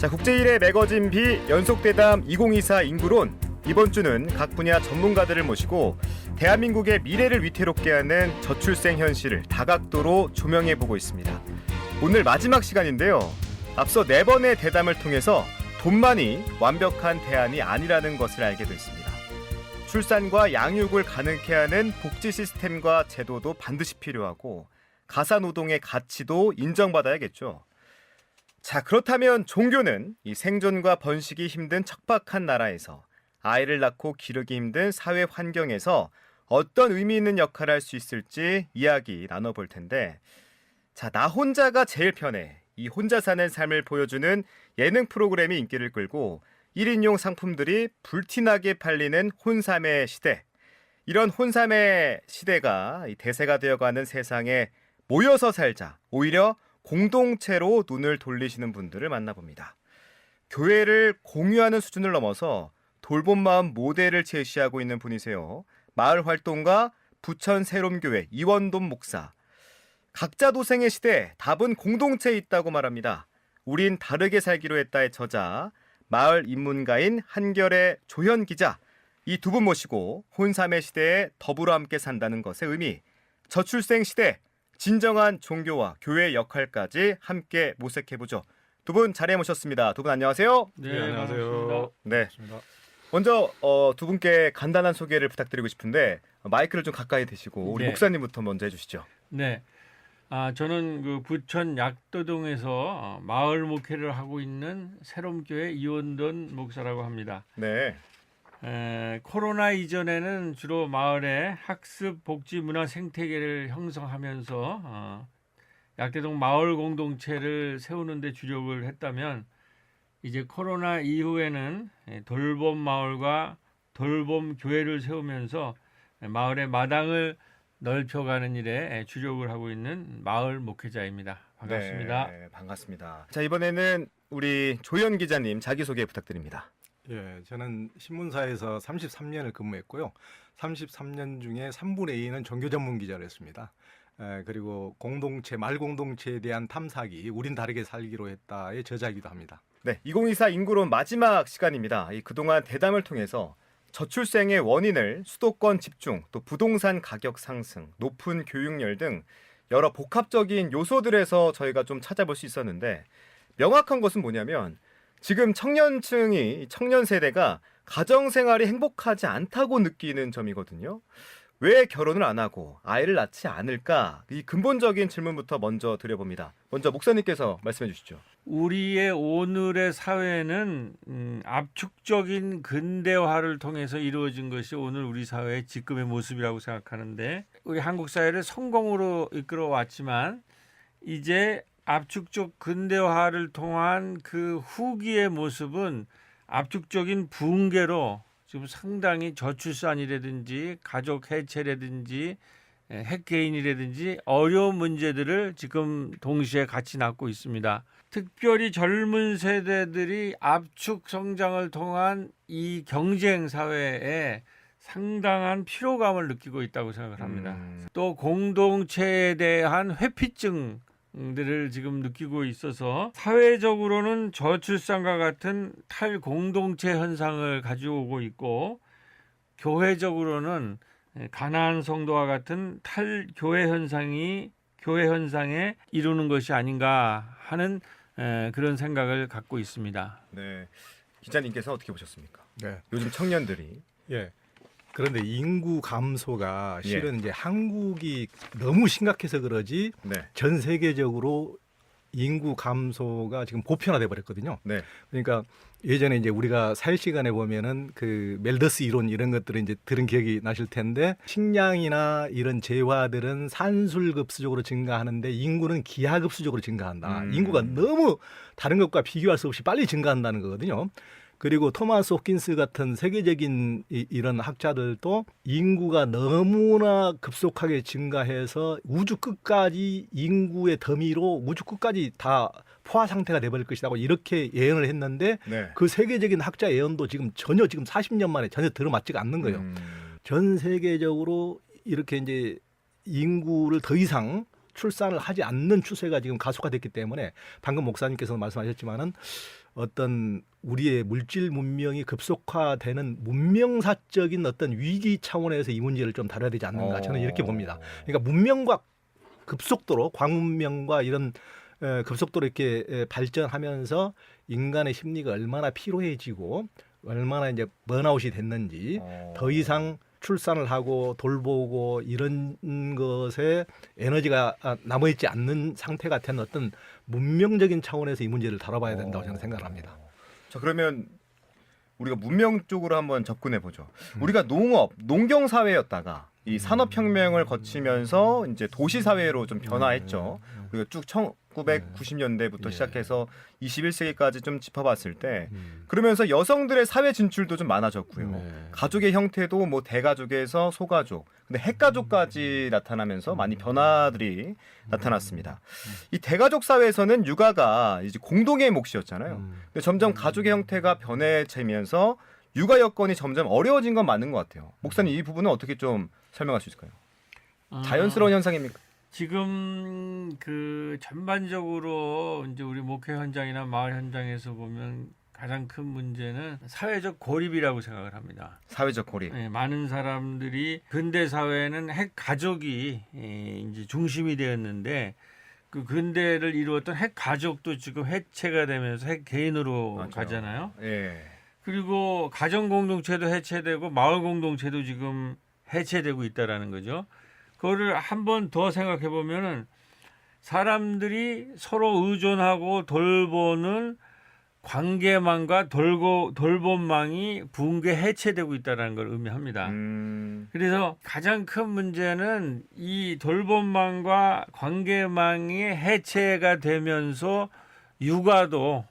자, 국제1회 매거진 비 연속대담 2024 인구론. 이번 주는 각 분야 전문가들을 모시고 대한민국의 미래를 위태롭게 하는 저출생 현실을 다각도로 조명해보고 있습니다. 오늘 마지막 시간인데요. 앞서 4번의 대담을 통해서 돈만이 완벽한 대안이 아니라는 것을 알게 됐습니다. 출산과 양육을 가능케 하는 복지 시스템과 제도도 반드시 필요하고 가사노동의 가치도 인정받아야겠죠. 자, 그렇다면 종교는 이 생존과 번식이 힘든 척박한 나라에서 아이를 낳고 기르기 힘든 사회 환경에서 어떤 의미 있는 역할을 할 수 있을지 이야기 나눠볼 텐데, 자, 나 혼자가 제일 편해. 이 혼자 사는 삶을 보여주는 예능 프로그램이 인기를 끌고 1인용 상품들이 불티나게 팔리는 혼삼의 시대. 이런 혼삼의 시대가 대세가 되어가는 세상에 모여서 살자, 오히려 공동체로 눈을 돌리시는 분들을 만나봅니다. 교회를 공유하는 수준을 넘어서 돌봄 마음 모델을 제시하고 있는 분이세요. 마을 활동가 부천 새롬교회 이원돈 목사. 각자 도생의 시대, 답은 공동체에 있다고 말합니다. 우린 다르게 살기로 했다의 저자, 마을 인문가인 한결의 조현 기자. 이 두 분 모시고 혼삼의 시대에 더불어 함께 산다는 것의 의미, 저출생 시대, 진정한 종교와 교회의 역할까지 함께 모색해보죠. 두 분 자리에 모셨습니다. 두 분 안녕하세요. 네, 안녕하세요. 네. 반갑습니다. 먼저 두 분께 간단한 소개를 부탁드리고 싶은데 마이크를 좀 가까이 대시고 우리 네. 목사님부터 먼저 해주시죠. 네. 저는 그 부천 약도동에서 마을 목회를 하고 있는 새롬교회 이원돈 목사라고 합니다. 네. 코로나 이전에는 주로 마을에 학습, 복지, 문화 생태계를 형성하면서 약도동 마을 공동체를 세우는 데 주력을 했다면, 이제 코로나 이후에는 돌봄 마을과 돌봄 교회를 세우면서 마을의 마당을 넓혀가는 일에 주력을 하고 있는 마을 목회자입니다. 반갑습니다. 네, 반갑습니다. 자, 이번에는 우리 조현 기자님 자기소개 부탁드립니다. 예, 저는 신문사에서 33년을 근무했고요. 33년 중에 3분의 2는 종교 전문 기자를 했습니다. 그리고 공동체, 말 공동체에 대한 탐사기, 우린 다르게 살기로 했다의 저자이기도 합니다. 네, 2024 인구론 마지막 시간입니다. 그동안 대담을 통해서 저출생의 원인을 수도권 집중, 또 부동산 가격 상승, 높은 교육열 등 여러 복합적인 요소들에서 저희가 좀 찾아볼 수 있었는데, 명확한 것은 뭐냐면 지금 청년 세대가 가정생활이 행복하지 않다고 느끼는 점이거든요. 왜 결혼을 안 하고 아이를 낳지 않을까? 이 근본적인 질문부터 먼저 드려봅니다. 먼저 목사님께서 말씀해 주시죠. 우리의 오늘의 사회는 압축적인 근대화를 통해서 이루어진 것이 오늘 우리 사회의 지금의 모습이라고 생각하는데, 우리 한국 사회를 성공으로 이끌어 왔지만 이제 압축적 근대화를 통한 그 후기의 모습은 압축적인 붕괴로 지금 상당히 저출산이라든지 가족 해체라든지 핵개인이라든지 어려운 문제들을 지금 동시에 같이 낳고 있습니다. 특별히 젊은 세대들이 압축 성장을 통한 이 경쟁 사회에 상당한 피로감을 느끼고 있다고 생각을 합니다. 또 공동체에 대한 회피증들을 지금 느끼고 있어서 사회적으로는 저출산과 같은 탈공동체 현상을 가져오고 있고, 교회적으로는 가나안 성도와 같은 탈교회 현상에 이루는 것이 아닌가 하는 그런 생각을 갖고 있습니다. 네, 기자님께서 어떻게 보셨습니까? 네. 요즘 청년들이 예. 그런데 인구 감소가 실은 예. 이제 한국이 너무 심각해서 그러지 네, 전 세계적으로 인구 감소가 지금 보편화돼 버렸거든요. 네, 그러니까 예전에 이제 우리가 살 시간에 보면은 그 멜더스 이론 이런 것들을 이제 들은 기억이 나실 텐데, 식량이나 이런 재화들은 산술급수적으로 증가하는데 인구는 기하급수적으로 증가한다. 인구가 너무 다른 것과 비교할 수 없이 빨리 증가한다는 거거든요. 그리고 토마스 호킨스 같은 세계적인 이런 학자들도 인구가 너무나 급속하게 증가해서 우주 끝까지 인구의 더미로 우주 끝까지 다 포화 상태가 돼버릴 것이라고 이렇게 예언을 했는데, 네. 그 세계적인 학자 예언도 지금 40년 만에 전혀 들어맞지가 않는 거예요. 전 세계적으로 이렇게 이제 인구를 더 이상 출산을 하지 않는 추세가 지금 가속화됐기 때문에 방금 목사님께서 말씀하셨지만은 어떤 우리의 물질 문명이 급속화되는 문명사적인 어떤 위기 차원에서 이 문제를 좀 다뤄야 되지 않는가 저는 이렇게 봅니다. 그러니까 문명과 급속도로 광문명과 이런 급속도로 이렇게 발전하면서 인간의 심리가 얼마나 피로해지고 얼마나 이제 번아웃이 됐는지 더 이상 출산을 하고 돌보고 이런 것에 에너지가 남아있지 않는 상태 같은 어떤 문명적인 차원에서 이 문제를 다뤄봐야 된다고 저는 생각을 합니다. 자, 그러면 우리가 문명 쪽으로 한번 접근해 보죠. 우리가 농경 사회였다가 이 산업혁명을 거치면서 이제 도시 사회로 좀 변화했죠. 우리가 쭉 1990년대부터 시작해서 21세기까지 좀 짚어봤을 때 그러면서 여성들의 사회 진출도 좀 많아졌고요. 가족의 형태도 뭐 대가족에서 소가족, 근데 핵가족까지 나타나면서 많이 변화들이 나타났습니다. 이 대가족 사회에서는 육아가 이제 공동의 몫이었잖아요. 근데 점점 가족의 형태가 변해지면서 육아 여건이 점점 어려워진 건 맞는 것 같아요. 목사님 이 부분은 어떻게 좀 설명할 수 있을까요? 자연스러운 현상입니까? 지금 그 전반적으로 이제 우리 목회 현장이나 마을 현장에서 보면 가장 큰 문제는 사회적 고립이라고 생각을 합니다. 사회적 고립. 네, 많은 사람들이 근대 사회는 핵 가족이 이제 중심이 되었는데 그 근대를 이루었던 핵 가족도 지금 해체가 되면서 핵 개인으로 맞죠. 가잖아요. 예. 그리고 가정 공동체도 해체되고 마을 공동체도 지금 해체되고 있다라는 거죠. 그거를 한 번 더 생각해 보면은 사람들이 서로 의존하고 돌보는 관계망과 돌봄망이 붕괴 해체되고 있다는 걸 의미합니다. 그래서 가장 큰 문제는 이 돌봄망과 관계망이 해체가 되면서 육아도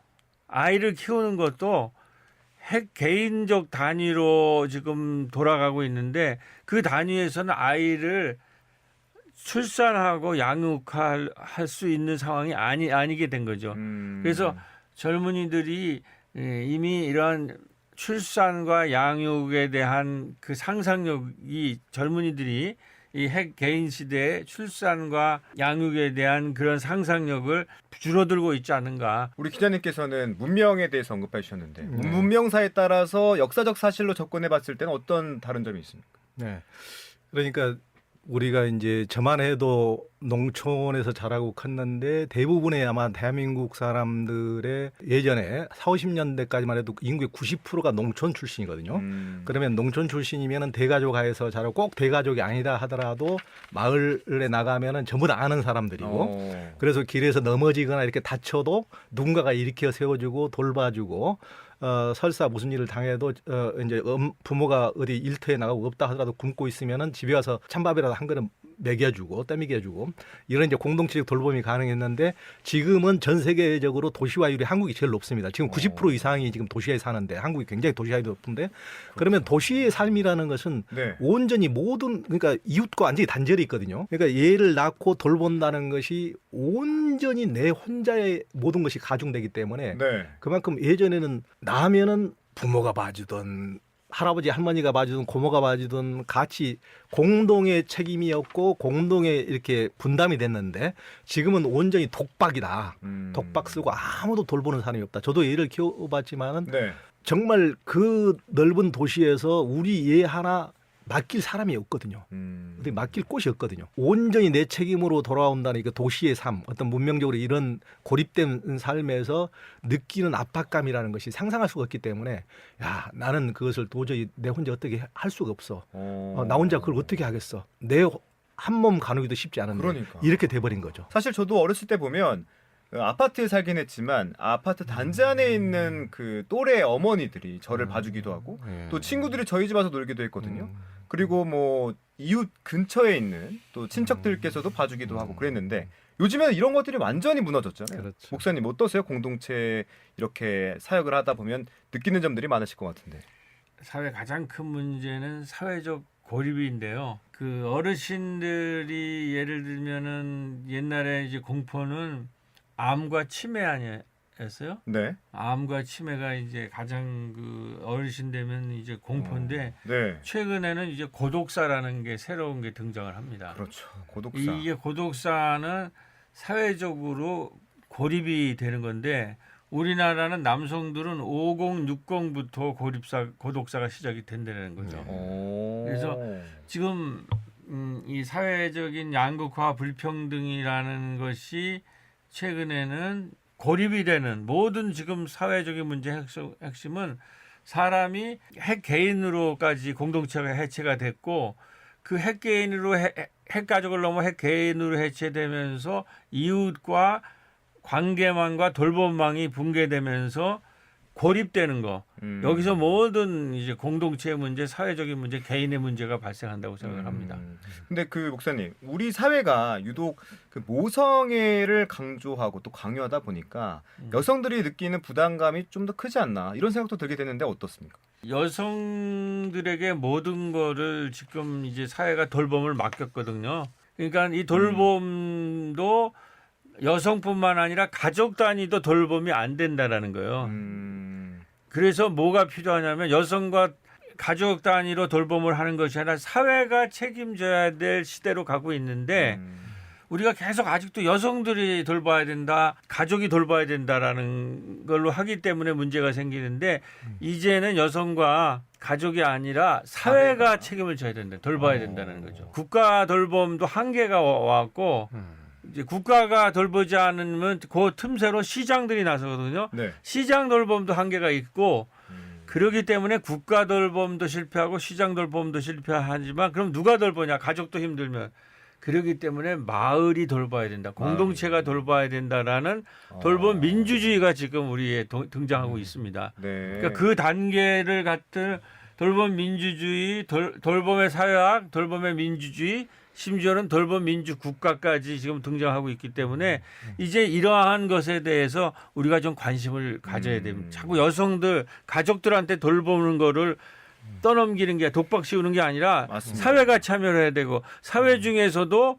아이를 키우는 것도 핵 개인적 단위로 지금 돌아가고 있는데 그 단위에서는 아이를 출산하고 양육할 수 있는 상황이 아니게 된 거죠. 그래서 젊은이들이 이미 이러한 출산과 양육에 대한 그 상상력이 젊은이들이 이 핵 개인 시대에 출산과 양육에 대한 그런 상상력을 줄어들고 있지 않은가. 우리 기자님께서는 문명에 대해서 언급해 주셨는데 문명사에 따라서 역사적 사실로 접근해 봤을 때는 어떤 다른 점이 있습니까? 네. 그러니까 우리가 이제 저만 해도 농촌에서 자라고 컸는데 대부분의 아마 대한민국 사람들의 예전에 40, 50년대까지만 해도 인구의 90%가 농촌 출신이거든요. 그러면 농촌 출신이면은 대가족 하에서 자라고 꼭 대가족이 아니다 하더라도 마을에 나가면은 전부 다 아는 사람들이고 그래서 길에서 넘어지거나 이렇게 다쳐도 누군가가 일으켜 세워주고 돌봐주고 설사 무슨 일을 당해도 이제 부모가 어디 일터에 나가고 없다 하더라도 굶고 있으면은 집에 와서 찬밥이라도 한 그릇 먹여주고 떠먹여주고 이런 이제 공동체적 돌봄이 가능했는데 지금은 전 세계적으로 도시화율이 한국이 제일 높습니다. 지금 90% 이상이 지금 도시에 사는데 한국이 굉장히 도시화율이 높은데 그러면 도시의 삶이라는 것은 네. 온전히 모든 그러니까 이웃과 완전히 단절이 있거든요. 그러니까 얘를 낳고 돌본다는 것이 온전히 내 혼자의 모든 것이 가중되기 때문에 네. 그만큼 예전에는 나면은 부모가 봐주던 할아버지 할머니가 봐주든 고모가 봐주든 같이 공동의 책임이었고 공동의 이렇게 분담이 됐는데 지금은 온전히 독박이다. 독박 쓰고 아무도 돌보는 사람이 없다. 저도 얘를 키워봤지만은 네. 정말 그 넓은 도시에서 우리 얘 하나 맡길 사람이 없거든요. 어떻게 맡길 곳이 없거든요. 온전히 내 책임으로 돌아온다는 그 도시의 삶, 어떤 문명적으로 이런 고립된 삶에서 느끼는 압박감이라는 것이 상상할 수가 없기 때문에 야 나는 그것을 도저히 내 혼자 어떻게 할 수가 없어. 나 혼자 그걸 어떻게 하겠어. 내 한 몸 가누기도 쉽지 않은데 그러니까. 이렇게 돼버린 거죠. 사실 저도 어렸을 때 보면 아파트에 살긴 했지만 아파트 단지 안에 있는 그 또래 어머니들이 저를 봐주기도 하고 또 친구들이 저희 집 와서 놀기도 했거든요. 그리고 뭐 이웃 근처에 있는 또 친척들께서도 봐주기도 하고 그랬는데 요즘에는 이런 것들이 완전히 무너졌잖아요. 그렇죠. 목사님 어떠세요? 공동체 이렇게 사역을 하다 보면 느끼는 점들이 많으실 것 같은데. 사회 가장 큰 문제는 사회적 고립인데요. 그 어르신들이 예를 들면은 옛날에 이제 공포는 암과 치매 치매였어요. 네. 암과 치매가 이제 가장 그 어르신 되면 이제 공포인데 네. 최근에는 이제 고독사라는 게 새로운 게 등장을 합니다. 그렇죠. 고독사. 이게 고독사는 사회적으로 고립이 되는 건데 우리나라는 남성들은 50, 60부터 고독사가 시작이 된다는 거죠. 그래서 지금 이 사회적인 양극화 불평등이라는 것이 최근에는 고립이 되는 모든 지금 사회적인 문제의 핵심은 사람이 핵 개인으로까지 공동체가 해체가 됐고 그 핵 개인으로 핵 가족을 넘어 핵 개인으로 해체되면서 이웃과 관계망과 돌봄망이 붕괴되면서 고립되는 거. 여기서 모든 이제 공동체의 문제, 사회적인 문제, 개인의 문제가 발생한다고 생각을 합니다. 근데 그 목사님, 우리 사회가 유독 그 모성애를 강조하고 또 강요하다 보니까 여성들이 느끼는 부담감이 좀 더 크지 않나 이런 생각도 들게 되는데 어떻습니까? 여성들에게 모든 거를 지금 이제 사회가 돌봄을 맡겼거든요. 그러니까 이 돌봄도 여성뿐만 아니라 가족 단위도 돌봄이 안 된다라는 거예요. 그래서 뭐가 필요하냐면 여성과 가족 단위로 돌봄을 하는 것이 아니라 사회가 책임져야 될 시대로 가고 있는데 우리가 계속 아직도 여성들이 돌봐야 된다, 가족이 돌봐야 된다라는 걸로 하기 때문에 문제가 생기는데 이제는 여성과 가족이 아니라 사회가 책임을 져야 된다, 돌봐야 된다는 거죠. 국가 돌봄도 한계가 왔고 이제 국가가 돌보지 않으면 그 틈새로 시장들이 나서거든요. 네. 시장 돌봄도 한계가 있고 그렇기 때문에 국가 돌봄도 실패하고 시장 돌봄도 실패하지만 그럼 누가 돌보냐? 가족도 힘들면. 그렇기 때문에 마을이 돌봐야 된다. 공동체가 돌봐야 된다라는 돌봄 민주주의가 지금 우리에 등장하고 있습니다. 네. 그러니까 그 단계를 갖는 돌봄 민주주의, 돌봄의 사회학, 돌봄의 민주주의, 심지어는 돌봄 민주 국가까지 지금 등장하고 있기 때문에 이제 이러한 것에 대해서 우리가 좀 관심을 가져야 됩니다. 자꾸 여성들, 가족들한테 돌보는 거를 떠넘기는 게 독박 씌우는 게 아니라 맞습니다. 사회가 참여를 해야 되고 사회 중에서도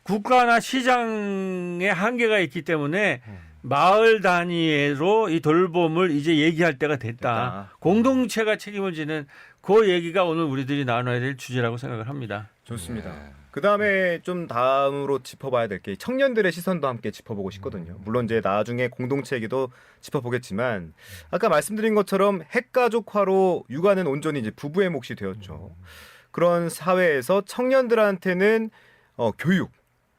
국가나 시장의 한계가 있기 때문에 마을 단위로 이 돌봄을 이제 얘기할 때가 됐다. 공동체가 책임을 지는 그 얘기가 오늘 우리들이 나눠야 될 주제라고 생각을 합니다. 좋습니다. 그다음에 좀 다음으로 짚어봐야 될 게 청년들의 시선도 함께 짚어보고 싶거든요. 물론 이제 나중에 공동체 얘기도 짚어보겠지만 아까 말씀드린 것처럼 핵가족화로 육아는 온전히 이제 부부의 몫이 되었죠. 그런 사회에서 청년들한테는 교육,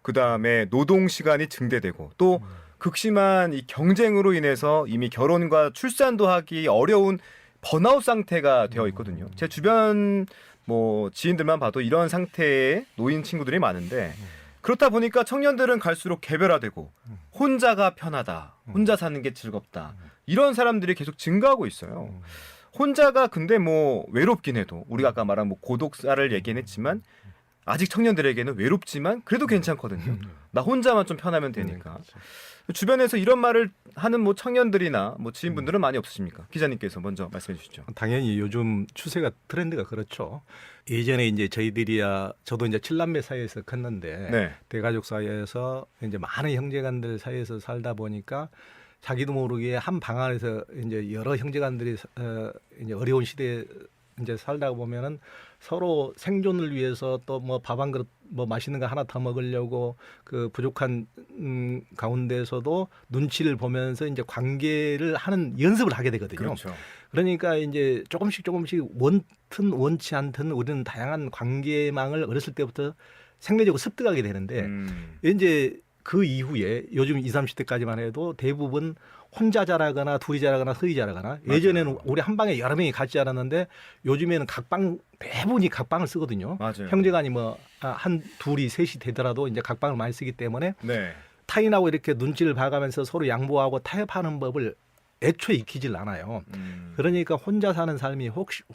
그다음에 노동 시간이 증대되고 또 극심한 이 경쟁으로 인해서 이미 결혼과 출산도 하기 어려운 번아웃 상태가 되어 있거든요. 제 주변 뭐 지인들만 봐도 이런 상태에 놓인 친구들이 많은데 그렇다 보니까 청년들은 갈수록 개별화되고 혼자가 편하다, 혼자 사는 게 즐겁다 이런 사람들이 계속 증가하고 있어요. 혼자가 근데 뭐 외롭긴 해도 우리가 아까 말한 뭐 고독사를 얘기는 했지만 아직 청년들에게는 외롭지만 그래도 괜찮거든요. 나 혼자만 좀 편하면 되니까. 주변에서 이런 말을 하는 뭐 청년들이나 뭐 지인분들은 많이 없으십니까? 기자님께서 먼저 말씀해 주시죠. 당연히 요즘 추세가 트렌드가 그렇죠. 예전에 이제 저희들이야 저도 이제 7남매 사이에서 컸는데 네. 대가족 사이에서 이제 많은 형제간들 사이에서 살다 보니까 자기도 모르게 한 방 안에서 이제 여러 형제간들이 이제 어려운 시대에 이제 살다 보면은 서로 생존을 위해서 또 뭐 밥 한 그릇 뭐 맛있는 거 하나 더 먹으려고 그 부족한 가운데서도 눈치를 보면서 이제 관계를 하는 연습을 하게 되거든요. 그렇죠. 그러니까 이제 조금씩 원튼 원치 않든 우리는 다양한 관계망을 어렸을 때부터 생리적으로 습득하게 되는데 이제 그 이후에 요즘 20, 30대까지만 해도 대부분 혼자 자라거나 둘이 자라거나 서희 자라거나 예전에는 우리 한 방에 여러 명이 같이 자랐는데 요즘에는 각방 대부분이 각방을 쓰거든요. 맞아요. 형제간이 뭐 한 둘이 셋이 되더라도 이제 각방을 많이 쓰기 때문에 네. 타인하고 이렇게 눈치를 봐가면서 서로 양보하고 타협하는 법을 애초에 익히질 않아요. 그러니까 혼자 사는 삶이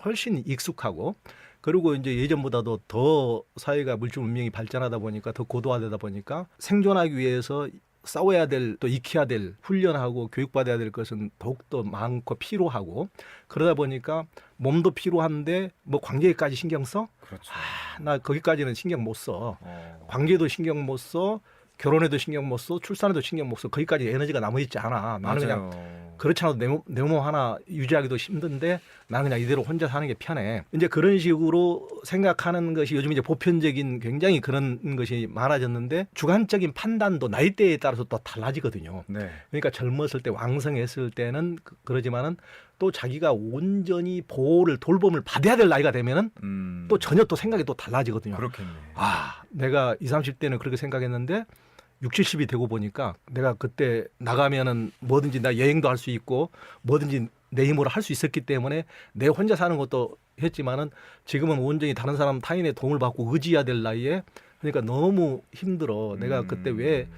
훨씬 익숙하고 그리고 이제 예전보다도 더 사회가 물질 문명이 발전하다 보니까 더 고도화되다 보니까 생존하기 위해서 싸워야 될 또 익혀야 될 훈련하고 교육받아야 될 것은 더욱더 많고 필요하고 그러다 보니까 몸도 필요한데 뭐 관계까지 신경 써? 그렇죠. 나 거기까지는 신경 못 써. 관계도 신경 못 써. 결혼에도 신경 못 써, 출산에도 신경 못 써. 거기까지 에너지가 남아있지 않아. 나는 그냥 그렇지 않아도 내 몸 하나 유지하기도 힘든데 나는 그냥 이대로 혼자 사는 게 편해. 이제 그런 식으로 생각하는 것이 요즘 이제 보편적인 굉장히 그런 것이 많아졌는데 주관적인 판단도 나이대에 따라서 또 달라지거든요. 네. 그러니까 젊었을 때 왕성했을 때는 그러지만은 또 자기가 온전히 보호를 돌봄을 받아야 될 나이가 되면은 또 전혀 또 생각이 또 달라지거든요. 그렇겠네. 아, 내가 20, 30대는 그렇게 생각했는데 60, 70이 되고 보니까 내가 그때 나가면은 뭐든지 나 여행도 할 수 있고 뭐든지 내 힘으로 할 수 있었기 때문에 내 혼자 사는 것도 했지만은 지금은 온전히 다른 사람 타인의 도움을 받고 의지해야 될 나이에 그러니까 너무 힘들어. 내가 그때 왜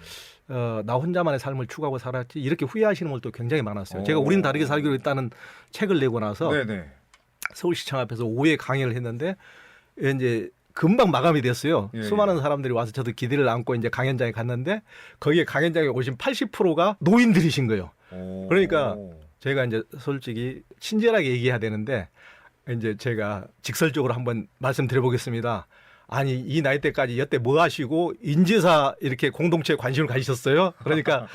나 혼자만의 삶을 추구하고 살았지 이렇게 후회하시는 분들도 굉장히 많았어요. 제가 우린 다르게 살기로 했다는 책을 내고 나서 네네. 서울시청 앞에서 5회 강의를 했는데 이제 금방 마감이 됐어요. 예, 수많은 사람들이 와서 저도 기대를 안고 이제 강연장에 갔는데 거기에 강연장에 오신 80%가 노인들이신 거예요. 그러니까 제가 이제 솔직히 친절하게 얘기해야 되는데 이제 제가 직설적으로 한번 말씀드려보겠습니다. 아니 이 나이 때까지 여태 뭐 하시고 인재사 이렇게 공동체에 관심을 가지셨어요? 그러니까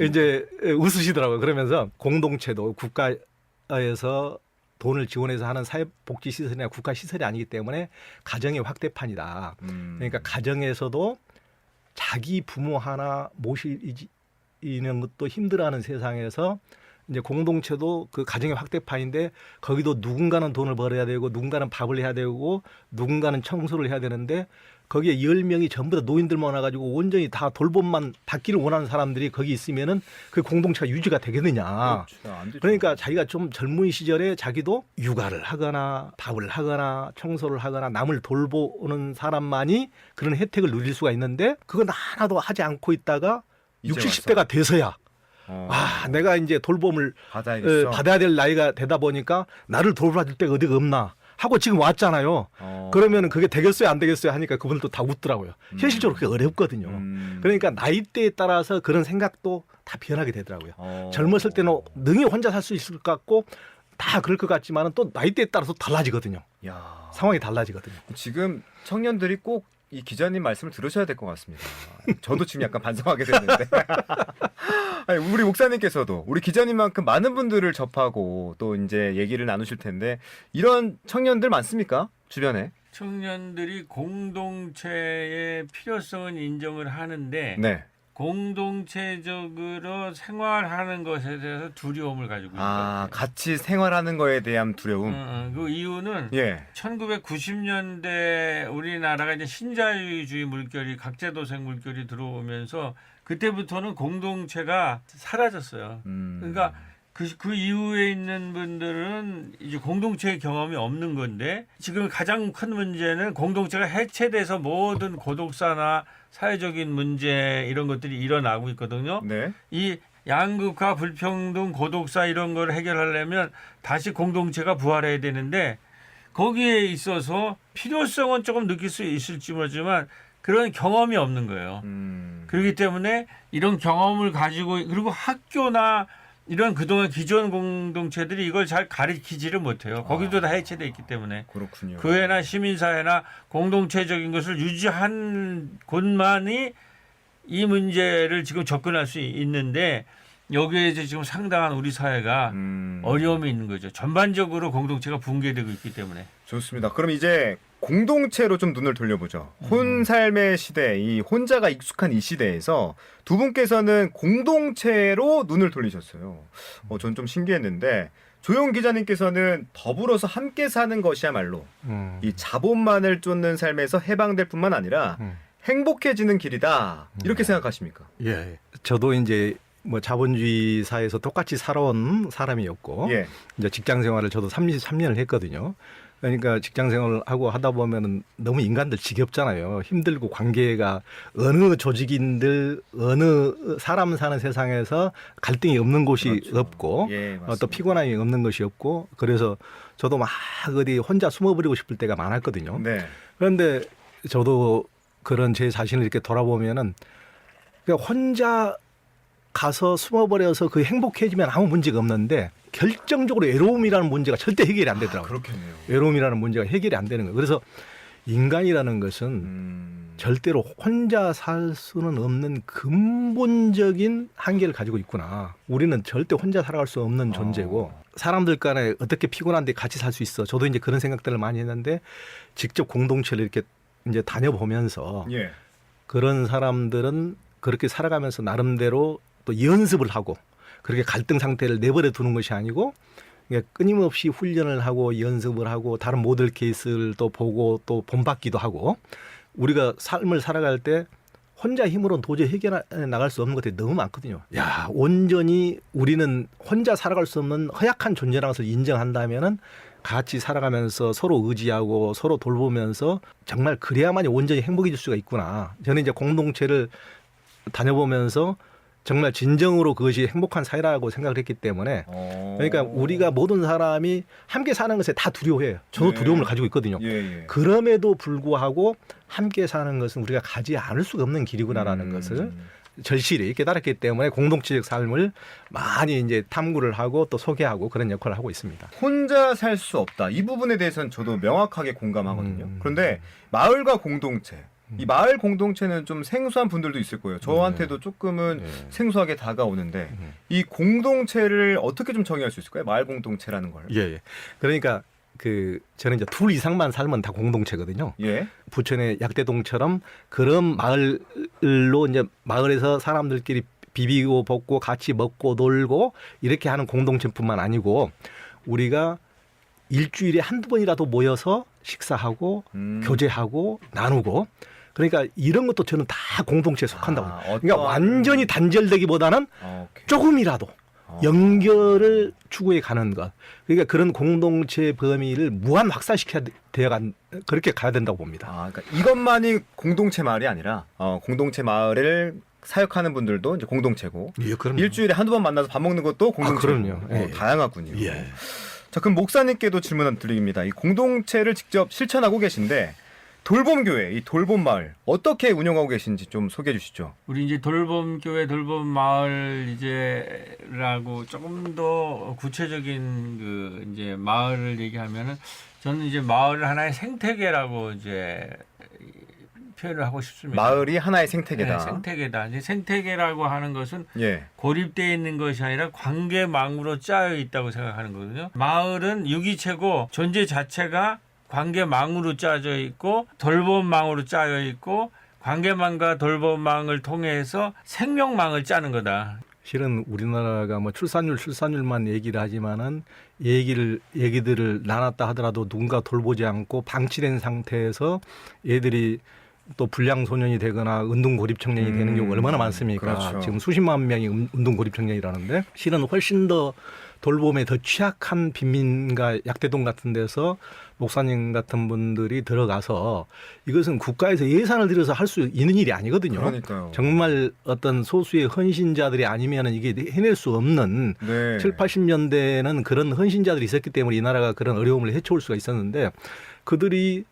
이제 웃으시더라고요. 그러면서 공동체도 국가에서 돈을 지원해서 하는 사회복지시설이나 국가시설이 아니기 때문에 가정의 확대판이다. 그러니까 가정에서도 자기 부모 하나 모시는 것도 힘들어하는 세상에서 이제 공동체도 그 가정의 확대판인데 거기도 누군가는 돈을 벌어야 되고 누군가는 밥을 해야 되고 누군가는 청소를 해야 되는데 거기에 10명이 전부 다 노인들만 와가지고 온전히 다 돌봄만 받기를 원하는 사람들이 거기 있으면은 그 공동체가 유지가 되겠느냐. 그렇죠. 그러니까 자기가 좀 젊은 시절에 자기도 육아를 하거나 밥을 하거나 청소를 하거나 남을 돌보는 사람만이 그런 혜택을 누릴 수가 있는데 그건 하나도 하지 않고 있다가 60, 70대가 돼서야 아, 내가 이제 돌봄을 받아야 될 나이가 되다 보니까 나를 돌봐줄 데가 어디가 없나 하고 지금 왔잖아요. 그러면 그게 되겠어요 안 되겠어요 하니까 그분들도 다 웃더라고요. 현실적으로 그게 어렵거든요. 그러니까 나이대에 따라서 그런 생각도 다 변하게 되더라고요. 젊었을 때는 능히 혼자 살 수 있을 것 같고 다 그럴 것 같지만 또 나이대에 따라서 달라지거든요. 야. 상황이 달라지거든요. 지금 청년들이 꼭 이 기자님 말씀을 들으셔야 될 것 같습니다. 저도 지금 약간 반성하게 됐는데 아니, 우리 목사님께서도 우리 기자님만큼 많은 분들을 접하고 또 이제 얘기를 나누실 텐데 이런 청년들 많습니까? 주변에? 청년들이 공동체의 필요성은 인정을 하는데 네. 공동체적으로 생활하는 것에 대해서 두려움을 가지고 있는 아, 거예요. 같이 생활하는 거에 대한 두려움. 그 이유는 예. 1990년대 우리나라가 이제 신자유주의 물결이 각제도생 물결이 들어오면서 그때부터는 공동체가 사라졌어요. 그러니까 그 이후에 있는 분들은 이제 공동체의 경험이 없는 건데 지금 가장 큰 문제는 공동체가 해체돼서 모든 고독사나 사회적인 문제 이런 것들이 일어나고 있거든요. 네. 이 양극화, 불평등, 고독사 이런 걸 해결하려면 다시 공동체가 부활해야 되는데 거기에 있어서 필요성은 조금 느낄 수 있을지 모르지만 그런 경험이 없는 거예요. 그렇기 때문에 이런 경험을 가지고 그리고 학교나 이런 그동안 기존 공동체들이 이걸 잘 가르치지를 못해요. 거기도 다 해체돼 있기 때문에. 그렇군요. 교회나 시민사회나 공동체적인 것을 유지한 곳만이 이 문제를 지금 접근할 수 있는데 여기에 이제 지금 상당한 우리 사회가 어려움이 있는 거죠. 전반적으로 공동체가 붕괴되고 있기 때문에. 좋습니다. 그럼 이제 공동체로 좀 눈을 돌려보죠. 혼삶의 시대, 이 혼자가 익숙한 이 시대에서 두 분께서는 공동체로 눈을 돌리셨어요. 전 좀 신기했는데 조용 기자님께서는 더불어서 함께 사는 것이야말로 이 자본만을 쫓는 삶에서 해방될 뿐만 아니라 행복해지는 길이다. 이렇게 생각하십니까? 예. 저도 이제 뭐 자본주의 사회에서 똑같이 살아온 사람이었고 예. 이제 직장 생활을 저도 33년을 했거든요. 그러니까 직장 생활을 하고 하다 보면은 너무 인간들 지겹잖아요. 힘들고 관계가 어느 조직인들 어느 사람 사는 세상에서 갈등이 없는 곳이 그렇죠. 없고 예, 또 피곤함이 없는 것이 없고 그래서 저도 막 어디 혼자 숨어버리고 싶을 때가 많았거든요. 네. 그런데 저도 그런 제 자신을 이렇게 돌아보면은 그러니까 혼자 가서 숨어버려서 그 행복해지면 아무 문제가 없는데 결정적으로 외로움이라는 문제가 절대 해결이 안 되더라고요. 그렇겠네요. 외로움이라는 문제가 해결이 안 되는 거예요. 그래서 인간이라는 것은 절대로 혼자 살 수는 없는 근본적인 한계를 가지고 있구나. 우리는 절대 혼자 살아갈 수 없는 존재고 사람들 간에 어떻게 피곤한데 같이 살 수 있어. 저도 이제 그런 생각들을 많이 했는데 직접 공동체를 이렇게 이제 다녀보면서 예. 그런 사람들은 그렇게 살아가면서 나름대로 또 연습을 하고 그렇게 갈등 상태를 내버려 두는 것이 아니고 그러니까 끊임없이 훈련을 하고 연습을 하고 다른 모델 케이스를 또 보고 또 본받기도 하고 우리가 삶을 살아갈 때 혼자 힘으로는 도저히 해결해 나갈 수 없는 것들이 너무 많거든요. 야, 온전히 우리는 혼자 살아갈 수 없는 허약한 존재라는 것을 인정한다면은 같이 살아가면서 서로 의지하고 서로 돌보면서 정말 그래야만이 온전히 행복해질 수가 있구나. 저는 이제 공동체를 다녀보면서 정말 진정으로 그것이 행복한 사회라고 생각을 했기 때문에 그러니까 우리가 모든 사람이 함께 사는 것에 다 두려워해요. 저도 네. 두려움을 가지고 있거든요. 예, 예. 그럼에도 불구하고 함께 사는 것은 우리가 가지 않을 수가 없는 길이구나라는 것을 절실히 깨달았기 때문에 공동체적 삶을 많이 이제 탐구를 하고 또 소개하고 그런 역할을 하고 있습니다. 혼자 살 수 없다. 이 부분에 대해서는 저도 명확하게 공감하거든요. 그런데 마을과 공동체, 이 마을 공동체는 좀 생소한 분들도 있을 거예요. 저한테도 조금은 생소하게 다가오는데 이 공동체를 어떻게 좀 정의할 수 있을까요? 마을 공동체라는 걸. 예. 그러니까 저는 이제 둘 이상만 살면 다 공동체거든요. 예. 부천의 약대동처럼 그런 마을로 이제 마을에서 사람들끼리 비비고 볶고 같이 먹고 놀고 이렇게 하는 공동체뿐만 아니고 우리가 일주일에 한두 번이라도 모여서 식사하고 교제하고 나누고 그러니까 이런 것도 저는 다 공동체에 속한다고. 그러니까 완전히 단절되기보다는 조금이라도 연결을 추구해 가는 것. 그러니까 그런 공동체 범위를 무한 확산시켜야 그렇게 가야 된다고 봅니다. 그러니까 이것만이 공동체 마을이 아니라 공동체 마을을 사역하는 분들도 이제 공동체고 예, 일주일에 한두 번 만나서 밥 먹는 것도 공동체고 그럼요. 예. 다양하군요. 예. 자, 그럼 목사님께도 질문 드립니다. 이 공동체를 직접 실천하고 계신데 돌봄교회, 이 돌봄마을 어떻게 운영하고 계신지 좀 소개해 주시죠. 우리 이제 돌봄교회 돌봄마을 이제라고 조금 더 구체적인 그 이제 마을을 얘기하면은 저는 이제 마을을 하나의 생태계라고 이제 표현을 하고 싶습니다. 마을이 하나의 생태계다. 네, 생태계다. 이제 생태계라고 하는 것은 예. 고립되어 있는 것이 아니라 관계망으로 짜여 있다고 생각하는 거거든요. 마을은 유기체고 존재 자체가 관계망으로 짜져 있고 돌봄망으로 짜여 있고 관계망과 돌봄망을 통해서 생명망을 짜는 거다. 실은 우리나라가 뭐 출산율만 얘기를 하지만은 얘기들을 나눴다 하더라도 누군가 돌보지 않고 방치된 상태에서 애들이 또 불량 소년이 되거나 운동 고립 청년이 되는 경우가 얼마나 많습니까? 그렇죠. 지금 수십만 명이 운동 고립 청년이라는데 실은 훨씬 더 돌봄에 더 취약한 빈민가 약대동 같은 데서 목사님 같은 분들이 들어가서 이것은 국가에서 예산을 들여서 할 수 있는 일이 아니거든요. 그러니까요. 정말 어떤 소수의 헌신자들이 아니면 이게 해낼 수 없는 네. 7, 80년대에는 그런 헌신자들이 있었기 때문에 이 나라가 그런 어려움을 헤쳐올 수가 있었는데 그들이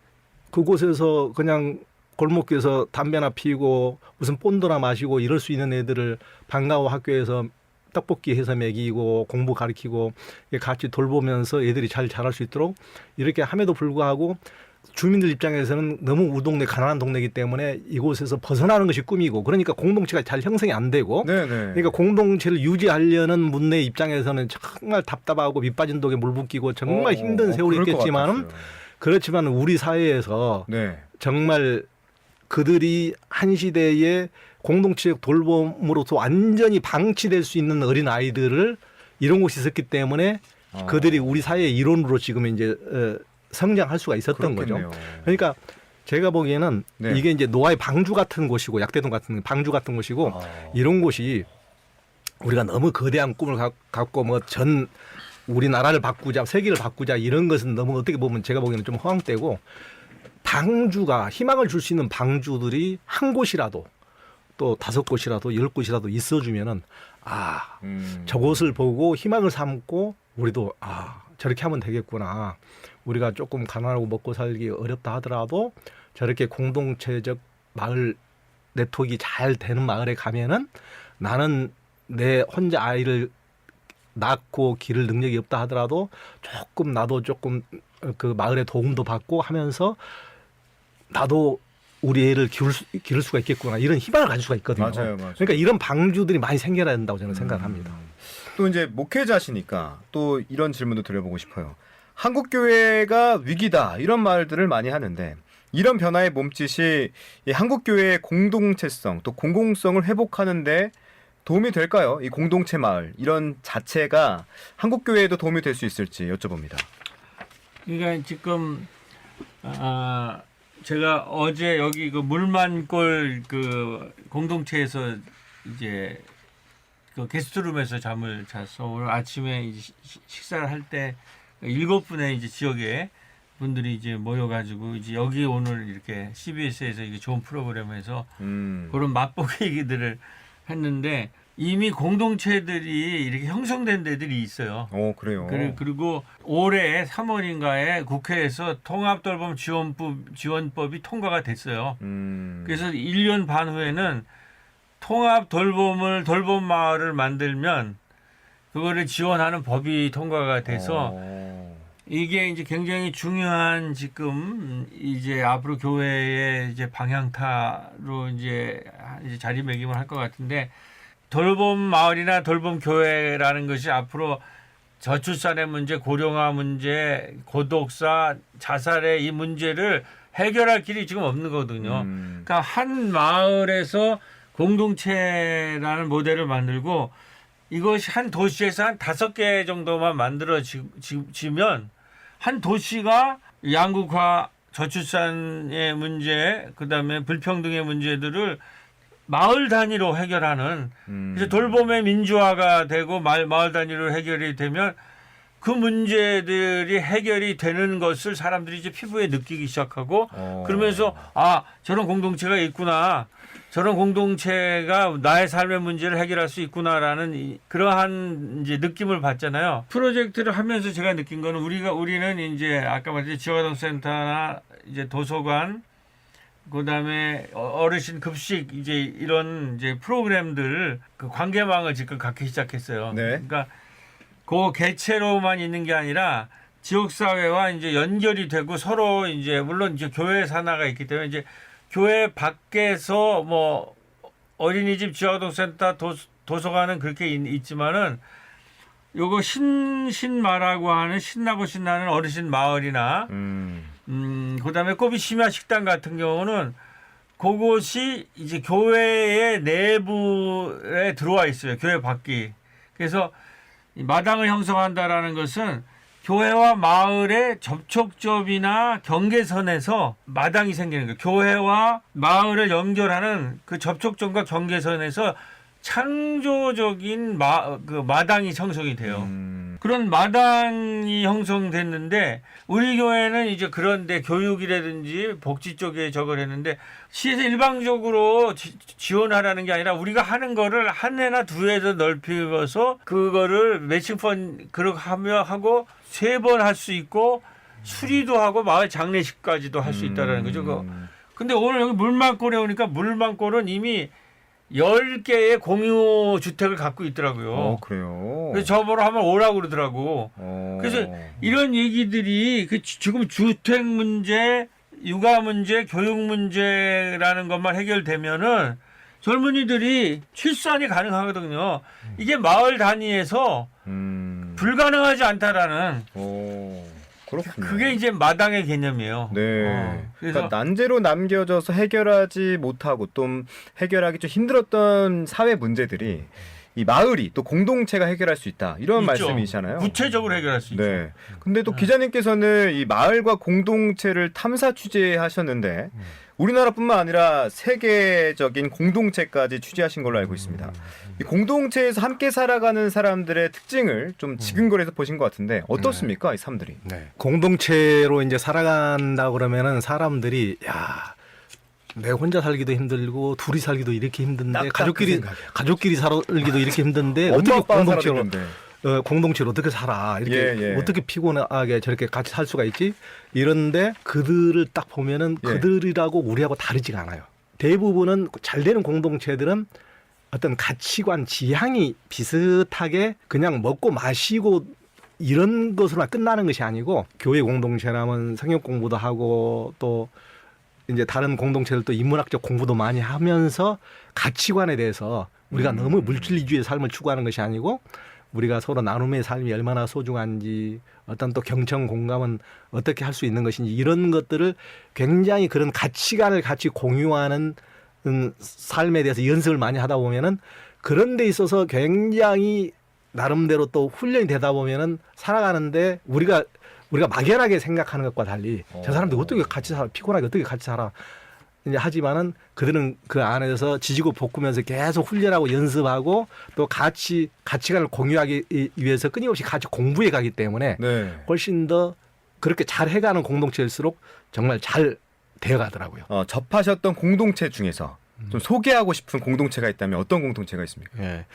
그곳에서 그냥 골목길에서 담배나 피우고 무슨 본드나 마시고 이럴 수 있는 애들을 방과후 학교에서 떡볶이 해서 먹이고 공부 가르치고 같이 돌보면서 애들이 잘 자랄 수 있도록 이렇게 함에도 불구하고 주민들 입장에서는 너무 우리 동네 가난한 동네이기 때문에 이곳에서 벗어나는 것이 꿈이고 그러니까 공동체가 잘 형성이 안 되고 네네. 그러니까 공동체를 유지하려는 분의 입장에서는 정말 답답하고 밑빠진 독에 물 붓기고 정말 힘든 세월이 그럴 것 있겠지만은 같았어요. 그렇지만 우리 사회에서 네. 정말 그들이 한 시대에 공동체적 돌봄으로서 완전히 방치될 수 있는 어린 아이들을 이런 곳이 있었기 때문에 그들이 우리 사회의 일원으로 지금 이제 성장할 수가 있었던 그렇겠네요. 거죠. 그러니까 제가 보기에는 네. 이게 이제 노아의 방주 같은 곳이고 약대동 같은 방주 같은 곳이고 이런 곳이 우리가 너무 거대한 꿈을 갖고 뭐 전 우리나라를 바꾸자, 세계를 바꾸자 이런 것은 너무 어떻게 보면 제가 보기에는 좀 허황되고 방주가 희망을 줄 수 있는 방주들이 한 곳이라도 또 5곳이라도 10곳이라도 있어주면은 저곳을 보고 희망을 삼고 우리도 저렇게 하면 되겠구나. 우리가 조금 가난하고 먹고 살기 어렵다 하더라도 저렇게 공동체적 마을 네트워크가 잘 되는 마을에 가면은 나는 내 혼자 아이를 낳고 기를 능력이 없다 하더라도 조금 나도 조금 그 마을의 도움도 받고 하면서 나도 우리 애를 기를 수가 있겠구나 이런 희망을 가질 수가 있거든요. 맞아요. 그러니까 이런 방주들이 많이 생겨야 된다고 저는 생각합니다. 또 이제 목회자시니까 또 이런 질문도 드려보고 싶어요. 한국 교회가 위기다 이런 말들을 많이 하는데 이런 변화의 몸짓이 이 한국 교회의 공동체성 또 공공성을 회복하는데 도움이 될까요? 이 공동체 마을 이런 자체가 한국 교회에도 도움이 될 수 있을지 여쭤봅니다. 그러니까 지금 제가 어제 여기 그 물만골 그 공동체에서 이제 그 게스트룸에서 잠을 잤어. 오늘 아침에 이제 식사를 할 때 7분의 이제 지역에 분들이 이제 모여가지고 이제 여기 오늘 이렇게 CBS에서 이게 좋은 프로그램에서 그런 맛보기 얘기들을 했는데 이미 공동체들이 이렇게 형성된 데들이 있어요. 그래요. 그리고 올해 3월인가에 국회에서 통합돌봄 지원법이 통과가 됐어요. 그래서 1년 반 후에는 돌봄 마을을 만들면 그거를 지원하는 법이 통과가 돼서 이게 이제 굉장히 중요한 지금 이제 앞으로 교회의 이제 방향타로 이제 자리매김을 할 것 같은데 돌봄 마을이나 돌봄 교회라는 것이 앞으로 저출산의 문제, 고령화 문제, 고독사, 자살의 이 문제를 해결할 길이 지금 없는 거거든요. 그러니까 한 마을에서 공동체라는 모델을 만들고 이것이 한 도시에서 한 5개 정도만 만들어지면 한 도시가 양극화, 저출산의 문제, 그다음에 불평등의 문제들을 마을 단위로 해결하는 그래서 돌봄의 민주화가 되고 마을 단위로 해결이 되면 그 문제들이 해결이 되는 것을 사람들이 이제 피부에 느끼기 시작하고 그러면서 저런 공동체가 있구나. 저런 공동체가 나의 삶의 문제를 해결할 수 있구나라는 그러한 이제 느낌을 받잖아요. 프로젝트를 하면서 제가 느낀 거는 우리는 이제 아까 말했듯이 지역아동센터나 이제 도서관 그다음에 어르신 급식 이제 이런 이제 프로그램들 그 관계망을 지금 갖기 시작했어요. 네. 그러니까 그 개체로만 있는 게 아니라 지역 사회와 이제 연결이 되고 서로 이제 물론 이제 교회 산하가 있기 때문에 이제 교회 밖에서 뭐 어린이집, 지역아동센터, 도서관은 그렇게 있지만은 요거 신마라고 하는 신나고 신나는 어르신 마을이나 그다음에 꼬비 심야 식당 같은 경우는 그곳이 이제 교회의 내부에 들어와 있어요. 교회 밖이. 그래서 마당을 형성한다라는 것은 교회와 마을의 접촉점이나 경계선에서 마당이 생기는 거예요. 교회와 마을을 연결하는 그 접촉점과 경계선에서 창조적인 마당이 형성이 돼요. 그런 마당이 형성됐는데 우리 교회는 이제 그런데 교육이라든지 복지 쪽에 저걸 했는데 시에서 일방적으로 지원하라는 게 아니라 우리가 하는 거를 한 해나 두 해에서 넓혀서 그거를 매칭펀 그렇게 하고 3번 할 수 있고 수리도 하고 마을 장례식까지도 할 수 있다라는 거죠. 근데 오늘 여기 물만골에 오니까 물만골은 이미 10개의 공유 주택을 갖고 있더라고요. 그래요. 그래서 저보러 한번 오라고 그러더라고. 그래서 이런 얘기들이 지금 주택 문제, 육아 문제, 교육 문제라는 것만 해결되면은 젊은이들이 출산이 가능하거든요. 이게 마을 단위에서 불가능하지 않다라는. 그렇군요. 그게 이제 마당의 개념이에요. 네. 그래서 그러니까 난제로 남겨져서 해결하지 못하고 또 해결하기 좀 힘들었던 사회 문제들이 이 마을이 또 공동체가 해결할 수 있다. 이런 있죠. 말씀이시잖아요. 구체적으로 해결할 수 있죠. 네. 근데 또 기자님께서는 이 마을과 공동체를 탐사 취재하셨는데 우리나라뿐만 아니라 세계적인 공동체까지 취재하신 걸로 알고 있습니다. 이 공동체에서 함께 살아가는 사람들의 특징을 좀 지근거려서 보신 것 같은데 어떻습니까, 이 사람들이? 네. 공동체로 이제 살아간다 그러면은 사람들이 내가 혼자 살기도 힘들고 둘이 살기도 이렇게 힘든데 가족끼리 살기도 이렇게 힘든데 어떻게 공동체로 어떻게 살아 이렇게 어떻게 피곤하게 저렇게 같이 살 수가 있지? 이런데 그들을 딱 보면은 그들이라고 우리하고 다르지가 않아요. 대부분은 잘 되는 공동체들은 어떤 가치관, 지향이 비슷하게 그냥 먹고 마시고 이런 것으로만 끝나는 것이 아니고 교회 공동체라면 성경 공부도 하고 또 이제 다른 공동체들 또 인문학적 공부도 많이 하면서 가치관에 대해서 우리가 너무 물질주의의 삶을 추구하는 것이 아니고 우리가 서로 나눔의 삶이 얼마나 소중한지 어떤 또 경청 공감은 어떻게 할 수 있는 것인지 이런 것들을 굉장히 그런 가치관을 같이 공유하는 삶에 대해서 연습을 많이 하다 보면은 그런 데 있어서 굉장히 나름대로 또 훈련이 되다 보면은 살아가는데 우리가 막연하게 생각하는 것과 달리 저 사람들 어떻게 같이 살아 피곤하게 어떻게 같이 살아 이제 하지만은 그들은 그 안에서 지지고 볶으면서 계속 훈련하고 연습하고 또 가치관을 공유하기 위해서 끊임없이 같이 공부해 가기 때문에 네. 훨씬 더 그렇게 잘 해가는 공동체일수록 정말 잘 되어가더라고요. 접하셨던 공동체 중에서 좀 소개하고 싶은 공동체가 있다면 어떤 공동체가 있습니까? 예.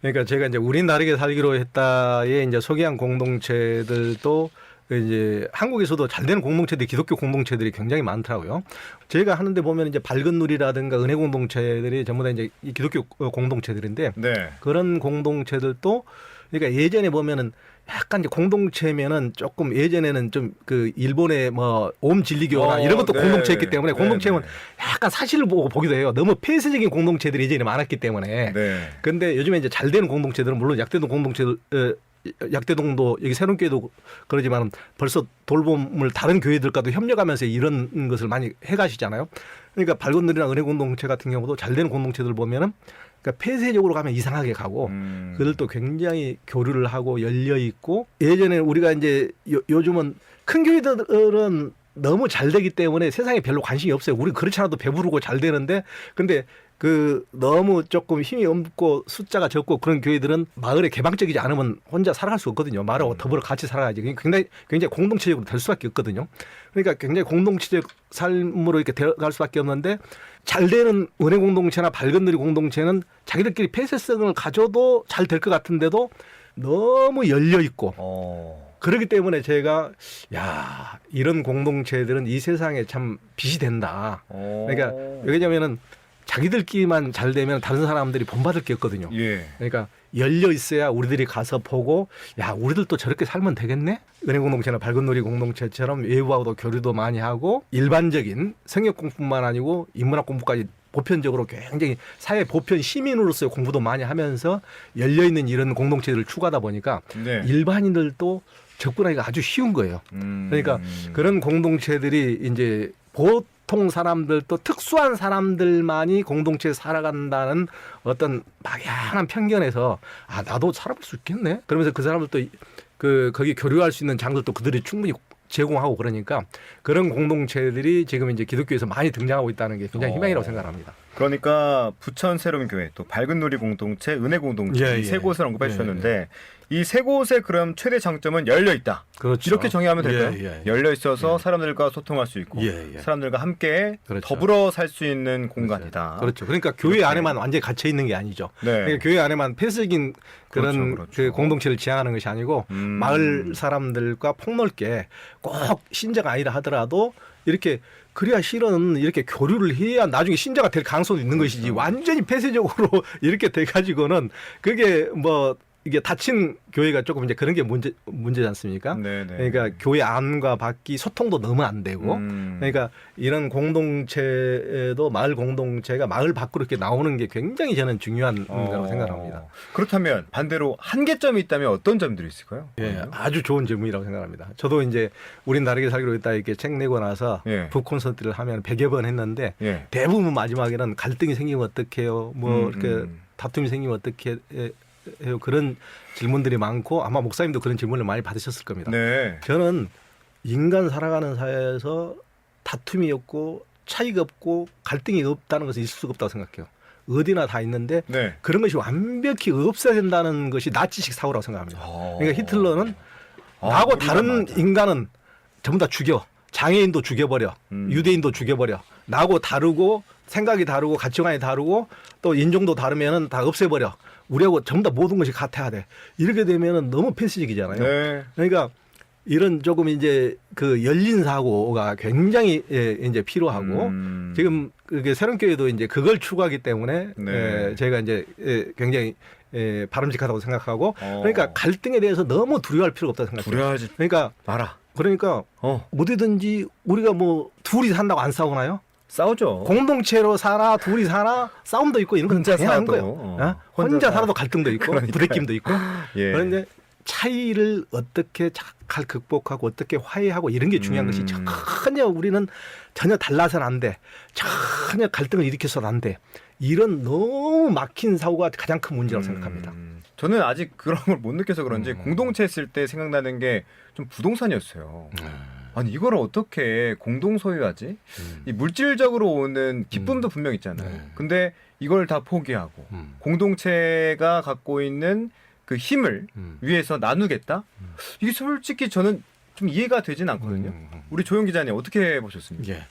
그러니까 제가 이제 우린 다르게 살기로 했다에 이제 소개한 공동체들도 이제 한국에서도 잘 되는 공동체들이 기독교 공동체들이 굉장히 많더라고요. 제가 하는데 보면 이제 밝은 누리라든가 은혜 공동체들이 전부 다 이제 이 기독교 공동체들인데 네. 그런 공동체들도 그러니까 예전에 보면은 약간 이제 공동체면은 조금 예전에는 좀 그 일본의 뭐 옴진리교나 이런 것도 네. 공동체였기 때문에 공동체면 네. 약간 사실을 보기도 해요. 너무 폐쇄적인 공동체들이 예전에 많았기 때문에. 네. 근데 요즘에 이제 잘 되는 공동체들은 물론 약대동 공동체들 약대동도 여기 새로운교회도 그러지만 벌써 돌봄을 다른 교회들과도 협력하면서 이런 것을 많이 해가시잖아요. 그러니까 밝은 누리나 은혜 공동체 같은 경우도 잘 되는 공동체들 보면은 그러니까 폐쇄적으로 가면 이상하게 가고 그들도 굉장히 교류를 하고 열려 있고 예전에 우리가 이제 요즘은 큰 교회들은 너무 잘 되기 때문에 세상에 별로 관심이 없어요. 우리 그렇지 않아도 배부르고 잘 되는데 근데 그 너무 조금 힘이 없고 숫자가 적고 그런 교회들은 마을에 개방적이지 않으면 혼자 살아갈 수 없거든요. 마을하고 더불어 같이 살아가야지. 굉장히 공동체적으로 될 수밖에 없거든요. 그러니까 굉장히 공동체적 삶으로 이렇게 되어갈 수밖에 없는데 잘 되는 은혜 공동체나 밝은 누리 공동체는 자기들끼리 폐쇄성을 가져도 잘 될 것 같은데도 너무 열려 있고 그렇기 때문에 제가 야 이런 공동체들은 이 세상에 참 빛이 된다. 그러니까 왜냐면은 자기들끼리만 잘 되면 다른 사람들이 본받을 게 없거든요. 예. 그러니까 열려 있어야 우리들이 가서 보고 야 우리들도 저렇게 살면 되겠네. 은혜 공동체나 밝은 누리 공동체처럼 외부하고도 교류도 많이 하고 일반적인 성역 공부뿐만 아니고 인문학 공부까지 보편적으로 굉장히 사회 보편 시민으로서의 공부도 많이 하면서 열려 있는 이런 공동체들을 추구하다 보니까 네. 일반인들도 접근하기가 아주 쉬운 거예요. 그러니까 그런 공동체들이 이제 보통 사람들 또 특수한 사람들만이 공동체에 살아간다는 어떤 막연한 편견에서 아 나도 살아볼 수 있겠네. 그러면서 그 사람들도 거기 교류할 수 있는 장들도 그들이 충분히 제공하고 그러니까 그런 공동체들이 지금 이제 기독교에서 많이 등장하고 있다는 게 굉장히 희망이라고 생각합니다. 그러니까 부천 세롬교회 또 밝은 누리 공동체, 은혜 공동체 이 세 곳을 언급해 주셨는데 이 세 곳의 그럼 최대 장점은 열려 있다. 그렇죠. 이렇게 정의하면 될까요? 열려 있어서 사람들과 소통할 수 있고 사람들과 함께 그렇죠. 더불어 살 수 있는 공간이다. 그렇죠. 그러니까 교회 안에만 완전히 갇혀 있는 게 아니죠. 네. 그러니까 교회 안에만 폐쇄적인 그런 그렇죠. 그 공동체를 지향하는 것이 아니고 마을 사람들과 폭넓게 꼭 신자가 아니라 하더라도 이렇게 그래야 실은 이렇게 교류를 해야 나중에 신자가 될 가능성도 있는 것이지 완전히 폐쇄적으로 이렇게 돼가지고는 그게 뭐 이게 닫힌 교회가 조금 이제 그런 게 문제지 않습니까? 네네. 그러니까 교회 안과 밖이 소통도 너무 안 되고 그러니까 이런 공동체도 마을 공동체가 마을 밖으로 이렇게 나오는 게 굉장히 저는 중요한 거라고 생각합니다. 그렇다면 반대로 한계점이 있다면 어떤 점들이 있을까요? 예, 아주 좋은 질문이라고 생각합니다. 저도 이제 우린 다르게 살기로 했다 이렇게 책 내고 나서 북 콘서트를 하면 100여 번 했는데 대부분 마지막에는 갈등이 생기면 어떡해요? 뭐 이렇게 다툼이 생기면 어떻게 해요? 그런 질문들이 많고 아마 목사님도 그런 질문을 많이 받으셨을 겁니다. 네. 저는 인간 살아가는 사회에서 다툼이 없고 차이가 없고 갈등이 없다는 것은 있을 수가 없다고 생각해요. 어디나 다 있는데 그런 것이 완벽히 없어야 된다는 것이 나치식 사고라고 생각합니다. 그러니까 히틀러는 나하고 다른 인간은 전부 다 죽여. 장애인도 죽여버려. 유대인도 죽여버려. 나하고 다르고 생각이 다르고 가치관이 다르고 또 인종도 다르면은 다 없애버려. 우리하고 전부 다 모든 것이 같아야 돼. 이렇게 되면은 너무 폐쇄적이잖아요. 네. 그러니까 이런 조금 이제 그 열린 사고가 굉장히 이제 필요하고 지금 그게 새롬교회도 이제 그걸 추구하기 때문에 제가 이제 굉장히 바람직하다고 생각하고 그러니까 갈등에 대해서 너무 두려워할 필요가 없다고 생각해요. 두려워하지 그러니까 마라. 그러니까 어디든지 우리가 뭐 둘이 산다고 안 싸우나요? 싸우죠. 공동체로 살아, 둘이 살아, 싸움도 있고 이런 건 혼자 당연한 살아도, 거예요. 혼자 살아. 살아도 갈등도 있고 그러니까요. 부대낌도 있고. 예. 그런데 차이를 어떻게 잘 극복하고 어떻게 화해하고 이런 게 중요한 것이 전혀 우리는 전혀 달라서는 안 돼. 전혀 갈등을 일으켜서는 안 돼. 이런 너무 막힌 사고가 가장 큰 문제라고 생각합니다. 저는 아직 그런 걸 못 느껴서 그런지 공동체 했을 때 생각나는 게 좀 부동산이었어요. 아니 이걸 어떻게 공동 소유하지? 이 물질적으로 오는 기쁨도 분명 있잖아요. 네. 근데 이걸 다 포기하고 공동체가 갖고 있는 그 힘을 위해서 나누겠다? 이게 솔직히 저는 좀 이해가 되진 않거든요. 우리 조영 기자님 어떻게 보셨습니까? 예.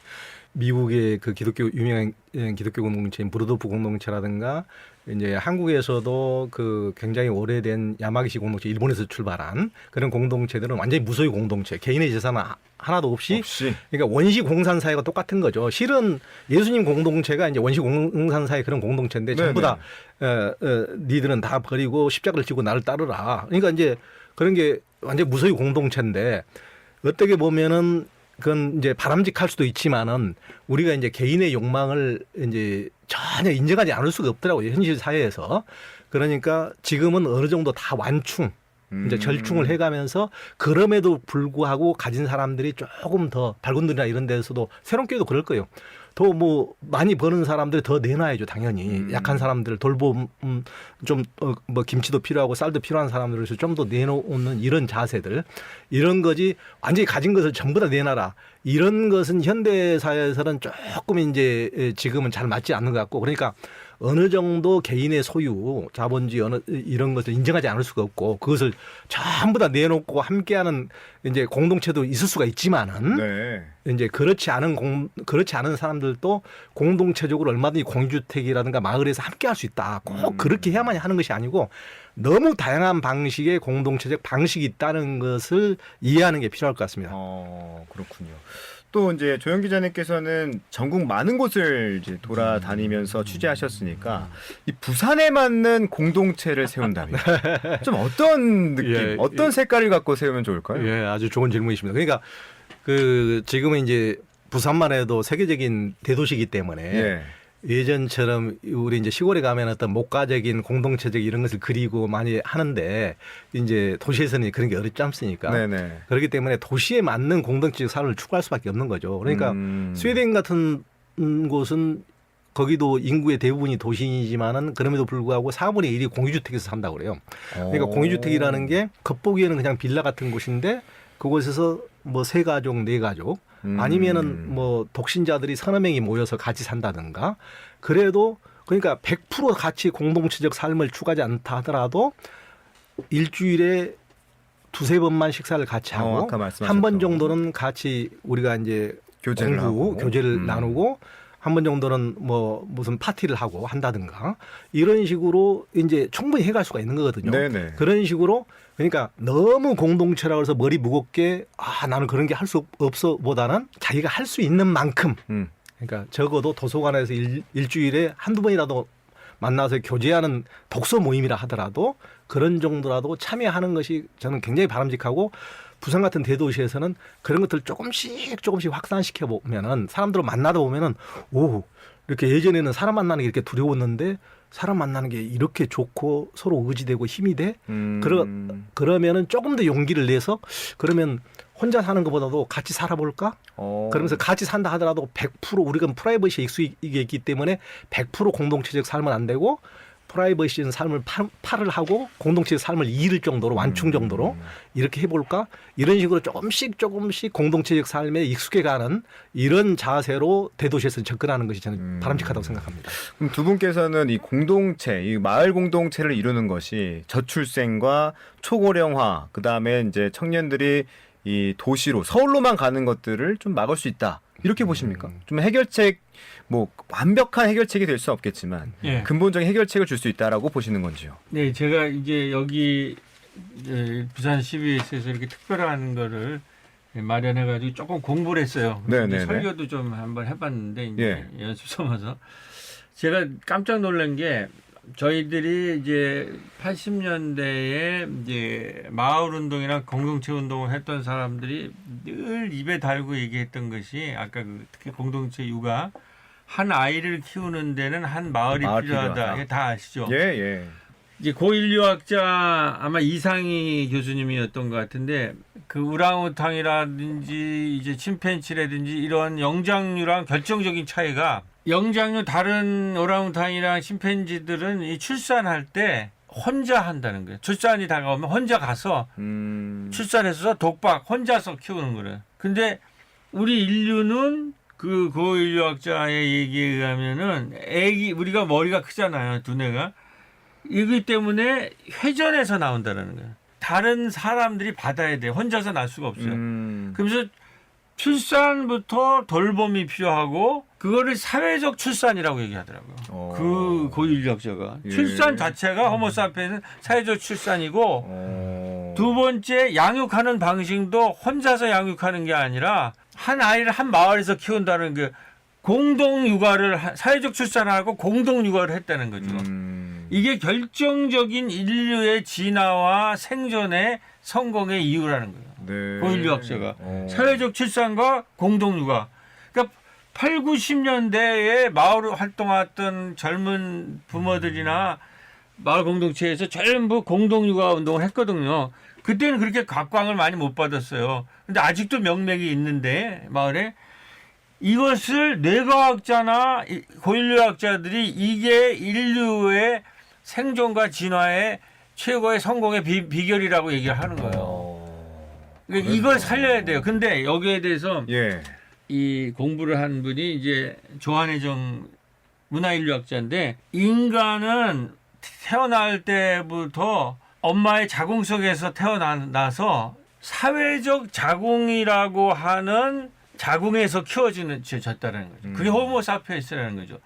미국의 그 기독교 유명한 기독교 공동체인 브루도프 공동체라든가 이제 한국에서도 그 굉장히 오래된 야마기시 공동체, 일본에서 출발한 그런 공동체들은 완전히 무소유 공동체, 개인의 재산은 하나도 없이 그러니까 원시 공산 사회가 똑같은 거죠. 실은 예수님 공동체가 이제 원시 공산 사회 그런 공동체인데 전부 다 니들은 다 버리고 십자가를 지고 나를 따르라. 그러니까 이제 그런 게 완전 무소유 공동체인데 어떻게 보면은 그건 이제 바람직할 수도 있지만은 우리가 이제 개인의 욕망을 이제 전혀 인정하지 않을 수가 없더라고요. 현실 사회에서. 그러니까 지금은 어느 정도 다 완충, 이제 절충을 해가면서 그럼에도 불구하고 가진 사람들이 조금 더 발군들이나 이런 데서도 새롭게도 그럴 거예요. 더 뭐 많이 버는 사람들이 더 내놔야죠, 당연히. 약한 사람들 돌봄 좀 뭐 김치도 필요하고 쌀도 필요한 사람들을 좀 더 내놓는 이런 자세들, 이런 거지 완전히 가진 것을 전부 다 내놔라. 이런 것은 현대 사회에서는 조금 이제 지금은 잘 맞지 않는 것 같고, 그러니까 어느 정도 개인의 소유, 자본주의 이런 것을 인정하지 않을 수가 없고 그것을 전부 다 내놓고 함께하는 이제 공동체도 있을 수가 있지만은 이제 그렇지 않은 사람들도 공동체적으로 얼마든지 공유주택이라든가 마을에서 함께할 수 있다. 꼭 그렇게 해야만 하는 것이 아니고 너무 다양한 방식의 공동체적 방식이 있다는 것을 이해하는 게 필요할 것 같습니다. 그렇군요. 또 이제 조영 기자님께서는 전국 많은 곳을 이제 돌아다니면서 취재하셨으니까 이 부산에 맞는 공동체를 세운다면 좀 어떤 느낌, 어떤 색깔을 갖고 세우면 좋을까요? 예, 아주 좋은 질문이십니다. 그러니까 그 지금은 이제 부산만 해도 세계적인 대도시이기 때문에 예전처럼 우리 이제 시골에 가면 어떤 목가적인 공동체적 이런 것을 그리고 많이 하는데 이제 도시에서는 그런 게 어렵지 않습니까? 그렇기 때문에 도시에 맞는 공동체적 삶을 추구할 수밖에 없는 거죠. 그러니까 스웨덴 같은 곳은 거기도 인구의 대부분이 도시이지만은 그럼에도 불구하고 4분의 1이 공유주택에서 산다고 그래요. 그러니까 공유주택이라는 게 겉보기에는 그냥 빌라 같은 곳인데 그곳에서 뭐 3가족, 4가족 아니면은 뭐 독신자들이 서너 명이 모여서 같이 산다든가 그래도 그러니까 100% 같이 공동체적 삶을 추구하지 않다 하더라도 일주일에 2-3번만 식사를 같이 하고 한 번 정도는 같이 우리가 이제 교제를 나누고 한 번 정도는 뭐 무슨 파티를 하고 한다든가 이런 식으로 이제 충분히 해갈 수가 있는 거거든요. 그런 식으로 그러니까 너무 공동체라고 해서 머리 무겁게 나는 그런 게 할 수 없어 보다는 자기가 할 수 있는 만큼 그러니까 적어도 도서관에서 일주일에 한두 번이라도 만나서 교제하는 독서 모임이라 하더라도 그런 정도라도 참여하는 것이 저는 굉장히 바람직하고 부산 같은 대도시에서는 그런 것들을 조금씩 확산시켜 보면은 사람들을 만나다 보면은 이렇게 예전에는 사람 만나는 게 이렇게 두려웠는데 사람 만나는 게 이렇게 좋고 서로 의지되고 힘이 돼. 그러면은 조금 더 용기를 내서 그러면 혼자 사는 것보다도 같이 살아볼까? 그러면서 같이 산다 하더라도 100% 우리가 프라이버시에 익숙해 있기 때문에 100% 공동체적 삶은 안 되고 프라이버시한 삶을 팔을 하고 공동체적 삶을 잃을 정도로 완충 정도로 이렇게 해볼까? 이런 식으로 조금씩 공동체적 삶에 익숙해가는 이런 자세로 대도시에서 접근하는 것이 저는 바람직하다고 생각합니다. 그럼 두 분께서는 이 공동체, 이 마을 공동체를 이루는 것이 저출생과 초고령화, 그 다음에 이제 청년들이 이 도시로 서울로만 가는 것들을 좀 막을 수 있다. 이렇게 보십니까? 좀 해결책, 뭐 완벽한 해결책이 될 수 없겠지만 근본적인 해결책을 줄 수 있다라고 보시는 건지요? 네, 제가 이제 여기 부산 CBS에서 이렇게 특별한 거를 마련해가지고 조금 공부를 했어요. 설교도 좀 한번 해봤는데 이제 연습 삼아서 제가 깜짝 놀란 게 저희들이 이제 80년대에 이제 마을 운동이나 공동체 운동을 했던 사람들이 늘 입에 달고 얘기했던 것이 아까 특히 공동체 육아 한 아이를 키우는 데는 한 마을이 마을 필요하다. 필요하다. 이게 다 아시죠? 예, 예. 이제 고인류학자 아마 이상희 교수님이었던 것 같은데 그 우랑우탕이라든지 이제 침팬지라든지 이런 영장류랑 결정적인 차이가 영장류 다른 오랑우탕이랑 침팬지들은 이 출산할 때 혼자 한다는 거예요. 출산이 다가오면 혼자 가서 출산해서 독박 혼자서 키우는 거래요. 근데 우리 인류는 그 고인류학자의 얘기에 의하면은 애기 우리가 머리가 크잖아요. 두뇌가. 이기 때문에 회전해서 나온다는 거예요. 다른 사람들이 받아야 돼요. 혼자서 날 수가 없어요. 그러면서 출산부터 돌봄이 필요하고 그거를 사회적 출산이라고 얘기하더라고요. 그 고인류학자가. 예. 출산 자체가 호모사피엔스는 사회적 출산이고 두 번째 양육하는 방식도 혼자서 양육하는 게 아니라 한 아이를 한 마을에서 키운다는 게 공동 육아를 사회적 출산하고 공동 육아를 했다는 거죠. 이게 결정적인 인류의 진화와 생존의 성공의 이유라는 거예요. 네. 고인류학자가 사회적 출산과 공동 육아. 그러니까 8, 90년대에 마을 활동했던 젊은 부모들이나 마을 공동체에서 전부 공동 육아 운동을 했거든요. 그때는 그렇게 각광을 많이 못 받았어요. 근데 아직도 명맥이 있는데 마을에 이것을 뇌과학자나 고인류학자들이 이게 인류의 생존과 진화의 최고의 성공의 비결이라고 얘기를 하는 거예요. 그러니까 이걸 살려야 돼요. 근데 여기에 대해서 예. 이 공부를 한 분이 이제 조한혜정 문화인류학자인데 인간은 태어날 때부터 엄마의 자궁 속에서 태어나서 사회적 자궁이라고 하는 자궁에서 키워졌다는 거죠. 그게 호모사피엔스라는 거죠.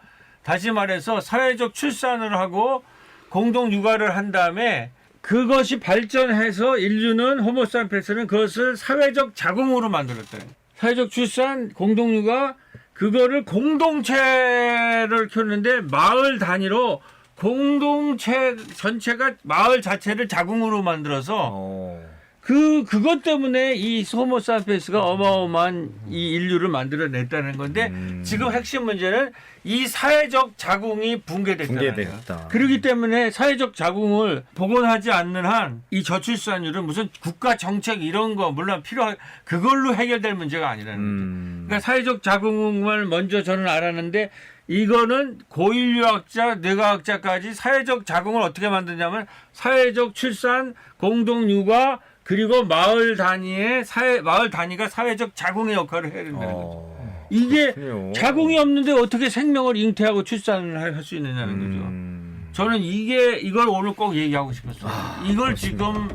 다시 말해서 사회적 출산을 하고 공동 육아를 한 다음에 그것이 발전해서 인류는 호모사피엔스는 그것을 사회적 자궁으로 만들었다는 거예요. 사회적 출산, 공동 육아 그거를 공동체를 키웠는데 마을 단위로 공동체 전체가 마을 자체를 자궁으로 만들어서 그것 때문에 이 호모사피엔스가 어마어마한 이 인류를 만들어냈다는 건데 지금 핵심 문제는 이 사회적 자궁이 붕괴됐다는 거예요. 그렇기 때문에 사회적 자궁을 복원하지 않는 한 이 저출산율은 무슨 국가 정책 이런 거 물론 그걸로 해결될 문제가 아니라는 거죠. 그러니까 사회적 자궁을 먼저 저는 알았는데 이거는 고인류학자, 뇌과학자까지 사회적 자궁을 어떻게 만드냐면 사회적 출산, 공동 육아 그리고 마을 단위가 사회적 자궁의 역할을 해야 된다는 거죠. 이게 그렇군요. 자궁이 없는데 어떻게 생명을 잉태하고 출산을 할 수 있느냐는 거죠. 저는 이걸 오늘 꼭 얘기하고 싶었어요. 이걸 지금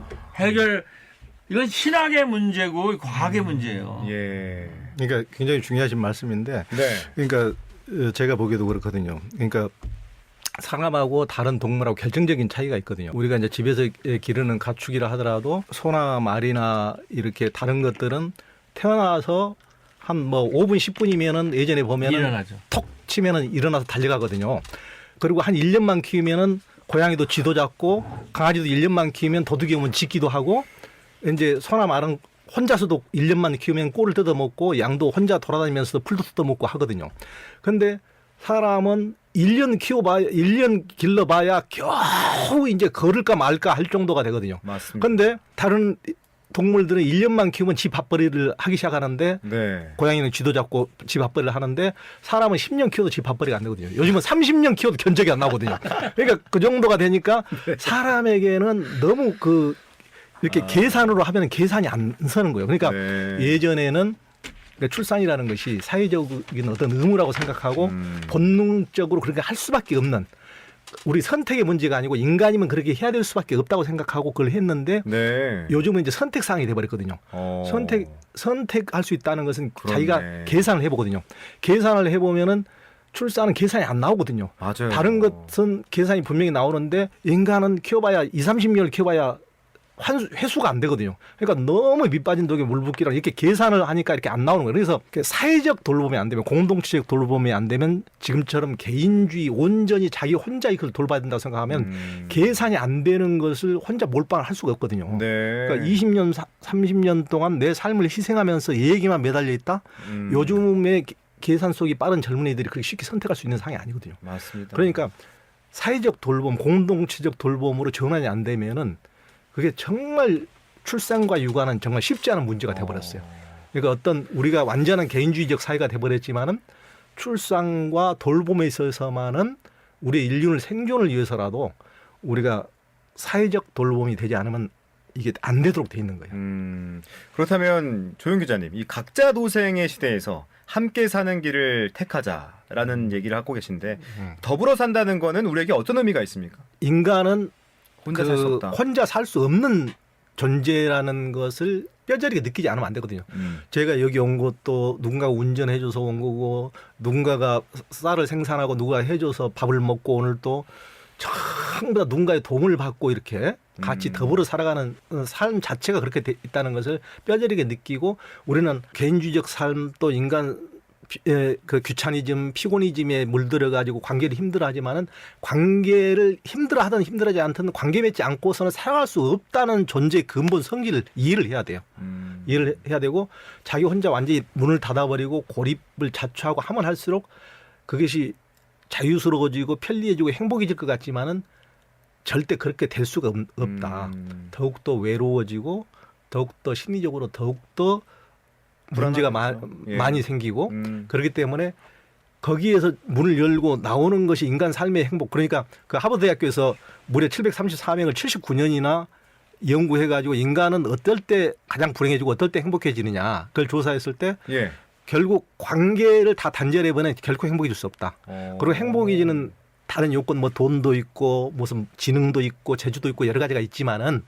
이건 신학의 문제고 과학의 문제예요. 예. 그러니까 굉장히 중요하신 말씀인데, 네. 그러니까 제가 보기에도 그렇거든요. 그러니까 사람하고 다른 동물하고 결정적인 차이가 있거든요. 우리가 이제 집에서 기르는 가축이라 하더라도 소나 말이나 이렇게 다른 것들은 태어나서 한 뭐 5분 10분이면은 예전에 보면은 일어나죠. 톡 치면은 일어나서 달려가거든요. 그리고 한 1년만 키우면은 고양이도 쥐도 잡고 강아지도 1년만 키우면 도둑이 오면 짖기도 하고 이제 소나 말은 혼자서도 1년만 키우면 꼴을 뜯어먹고 양도 혼자 돌아다니면서 풀도 뜯어먹고 하거든요. 근데 사람은 1년 길러봐야 겨우 이제 걸을까 말까 할 정도가 되거든요. 맞습니다. 근데 다른 동물들은 1년만 키우면 지 밥벌이를 하기 시작하는데 네. 고양이는 쥐도 잡고 지 밥벌이를 하는데 사람은 10년 키워도 지 밥벌이가 안 되거든요. 요즘은 30년 키워도 견적이 안 나거든요. 그러니까 그 정도가 되니까 사람에게는 너무 이렇게 계산으로 하면 계산이 안 서는 거예요. 그러니까 예전에는 그러니까 출산이라는 것이 사회적인 어떤 의무라고 생각하고 본능적으로 그렇게 할 수밖에 없는 우리 선택의 문제가 아니고 인간이면 그렇게 해야 될 수밖에 없다고 생각하고 그걸 했는데 네. 요즘은 이제 선택사항이 돼버렸거든요. 선택할 수 있다는 것은 그렇네. 자기가 계산을 해보거든요. 계산을 해보면은 출산은 계산이 안 나오거든요. 맞아요. 다른 것은 계산이 분명히 나오는데 인간은 키워봐야 20, 30년을 키워봐야 회수가 안 되거든요. 그러니까 너무 밑빠진 독에 물 붓기랑 이렇게 계산을 하니까 이렇게 안 나오는 거예요. 그래서 사회적 돌봄이 안 되면 공동체적 돌봄이 안 되면 지금처럼 개인주의 온전히 자기 혼자 이걸 돌봐야 된다고 생각하면 계산이 안 되는 것을 혼자 몰빵을 할 수가 없거든요. 네. 그러니까 20년, 30년 동안 내 삶을 희생하면서 얘기만 매달려 있다. 요즘에 계산 속이 빠른 젊은이들이 그렇게 쉽게 선택할 수 있는 상황이 아니거든요. 맞습니다. 그러니까 사회적 돌봄, 공동체적 돌봄으로 전환이 안 되면은 그게 정말 출산과 육아는 정말 쉽지 않은 문제가 돼버렸어요. 그러니까 어떤 우리가 완전한 개인주의적 사회가 돼버렸지만은 출산과 돌봄에 있어서만은 우리의 인륜을 생존을 위해서라도 우리가 사회적 돌봄이 되지 않으면 이게 안 되도록 돼 있는 거예요. 그렇다면 조영 기자님, 이 각자 도생의 시대에서 함께 사는 길을 택하자라는 얘기를 하고 계신데 더불어 산다는 거는 우리에게 어떤 의미가 있습니까? 인간은 혼자 살 수 없다. 혼자 살 수 없는 존재라는 것을 뼈저리게 느끼지 않으면 안 되거든요. 제가 여기 온 것도 누군가가 운전해줘서 온 거고 누군가가 쌀을 생산하고 누가 해줘서 밥을 먹고 오늘 또 전부 다 누군가의 도움을 받고 이렇게 같이 더불어 살아가는 삶 자체가 그렇게 돼 있다는 것을 뼈저리게 느끼고 우리는 개인주의적 삶 또 인간 그 귀차니즘, 피고니즘에 물들어 가지고 관계를 힘들어하지만은 관계를 힘들어하든 힘들어하지 않든 관계 맺지 않고서는 살아갈 수 없다는 존재의 근본 성질을 이해를 해야 돼요. 이해를 해야 되고 자기 혼자 완전히 문을 닫아버리고 고립을 자초하고 하면 할수록 그것이 자유스러워지고 편리해지고 행복해질 것 같지만은 절대 그렇게 될 수가 없다. 더욱더 외로워지고 더욱더 심리적으로 더욱더 문제가 많이 생기고 그렇기 때문에 거기에서 문을 열고 나오는 것이 인간 삶의 행복. 그러니까 그 하버드 대학교에서 무려 734명을 79년이나 연구해가지고 인간은 어떨 때 가장 불행해지고 어떨 때 행복해지느냐 그걸 조사했을 때 결국 관계를 다 단절해버리면 결코 행복해질 수 없다. 그리고 행복해지는 다른 요건 뭐 돈도 있고 무슨 지능도 있고 재주도 있고 여러 가지가 있지만은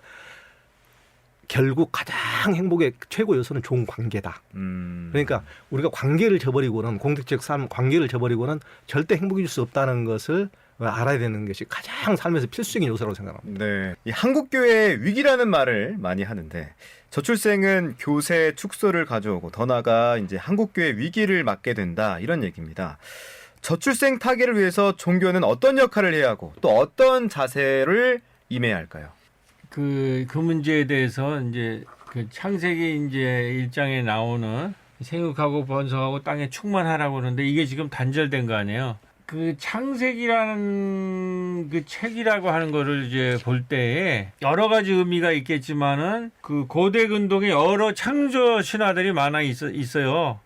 결국 가장 행복의 최고 요소는 좋은 관계다. 그러니까 우리가 관계를 저버리고는 공동체적 삶 관계를 저버리고는 절대 행복해질 수 없다는 것을 알아야 되는 것이 가장 삶에서 필수적인 요소라고 생각합니다. 네, 이 한국교회의 위기라는 말을 많이 하는데 저출생은 교세 축소를 가져오고 더 나아가 이제 한국교회 위기를 맞게 된다 이런 얘기입니다. 저출생 타개를 위해서 종교는 어떤 역할을 해야 하고 또 어떤 자세를 임해야 할까요? 그 문제에 대해서 이제 그 창세기 이제 1장에 나오는 생육하고 번성하고 땅에 충만하라고 그러는데 이게 지금 단절된 거 아니에요. 그 창세기라는 그 책이라고 하는 거를 이제 볼 때에 여러 가지 의미가 있겠지만은 그 고대 근동에 여러 창조 신화들이 많아 있어요.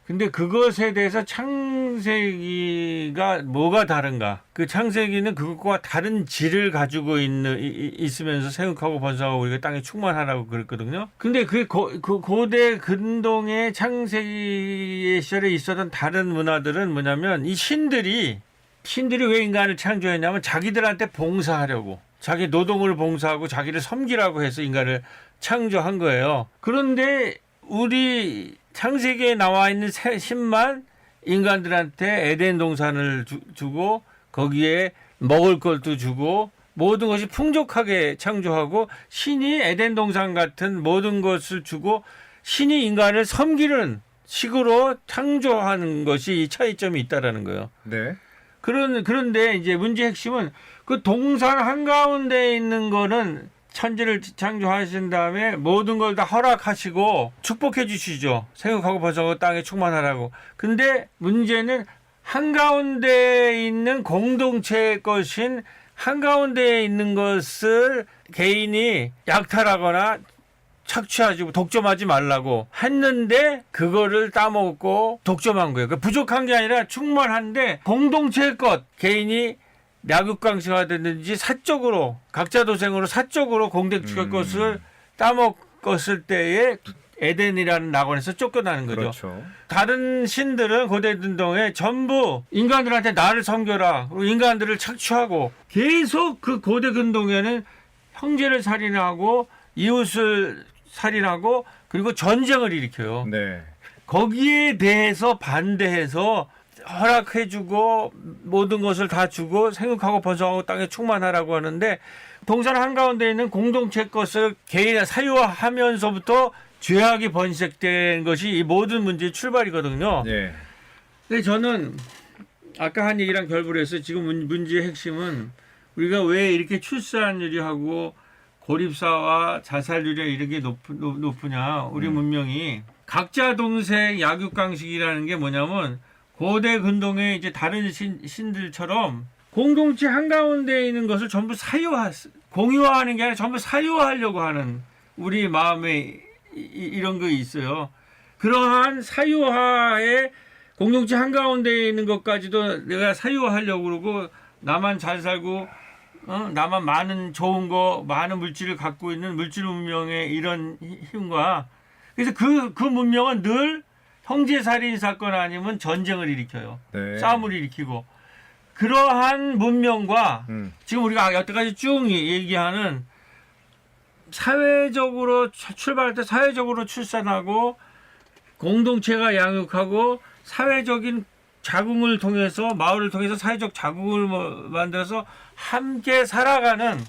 근데 그것에 대해서 창세기가 뭐가 다른가? 그 창세기는 그것과 다른 질을 가지고 있으면서 생육하고 번성하고 우리가 땅에 충만하라고 그랬거든요. 근데 그 고대 근동의 창세기 시절에 있었던 다른 문화들은 뭐냐면 이 신들이 왜 인간을 창조했냐면 자기들한테 봉사하려고 자기 노동을 봉사하고 자기를 섬기라고 해서 인간을 창조한 거예요. 그런데 우리 창세기에 나와 있는 신만 인간들한테 에덴 동산을 주고 거기에 먹을 것도 주고 모든 것이 풍족하게 창조하고 신이 에덴 동산 같은 모든 것을 주고 신이 인간을 섬기는 식으로 창조하는 것이 이 차이점이 있다라는 거예요. 네. 그런데 이제 문제 핵심은 그 동산 한가운데 있는 거는 천지를 창조하신 다음에 모든 걸 다 허락하시고 축복해 주시죠. 생육하고 번성하고 땅에 충만하라고. 근데 문제는 한가운데 있는 공동체의 것인 한가운데 있는 것을 개인이 약탈하거나 착취하지 독점하지 말라고 했는데 그거를 따먹고 독점한 거예요. 그러니까 부족한 게 아니라 충만한데 공동체의 것 개인이 약육강식화됐는지 사적으로 각자 도생으로 사적으로 공동체의 것을 따먹었을 때에 에덴이라는 낙원에서 쫓겨나는 거죠. 그렇죠. 다른 신들은 고대 근동에 전부 인간들한테 나를 섬겨라. 그리고 인간들을 착취하고 계속 그 고대 근동에는 형제를 살인하고 이웃을 살인하고 그리고 전쟁을 일으켜요. 네. 거기에 대해서 반대해서 허락해주고 모든 것을 다 주고 생육하고 번성하고 땅에 충만하라고 하는데 동산 한가운데 있는 공동체 것을 개인의 사유화하면서부터 죄악이 번식된 것이 이 모든 문제의 출발이거든요. 네. 근데 저는 아까 한 얘기랑 결부해서 지금 문제의 핵심은 우리가 왜 이렇게 출산율이 하고 고립사와 자살률이 이렇게 높으냐. 우리 문명이 각자 동생 약육강식이라는 게 뭐냐면 고대 근동의 이제 다른 신들처럼 공동체 한가운데 있는 것을 전부 공유화하는 게 아니라 전부 사유화하려고 하는 우리 마음에 이런 거 있어요. 그러한 사유화의 공동체 한가운데 있는 것까지도 내가 사유화하려고 그러고 나만 잘 살고 나만 많은 좋은 거 많은 물질을 갖고 있는 물질 문명의 이런 힘과 그래서 그 문명은 늘 형제살인 사건 아니면 전쟁을 일으켜요. 네. 싸움을 일으키고 그러한 문명과 지금 우리가 여태까지 쭉 얘기하는 사회적으로 출발할 때 사회적으로 출산하고 공동체가 양육하고 사회적인 자궁을 통해서 마을을 통해서 사회적 자궁을 만들어서 함께 살아가는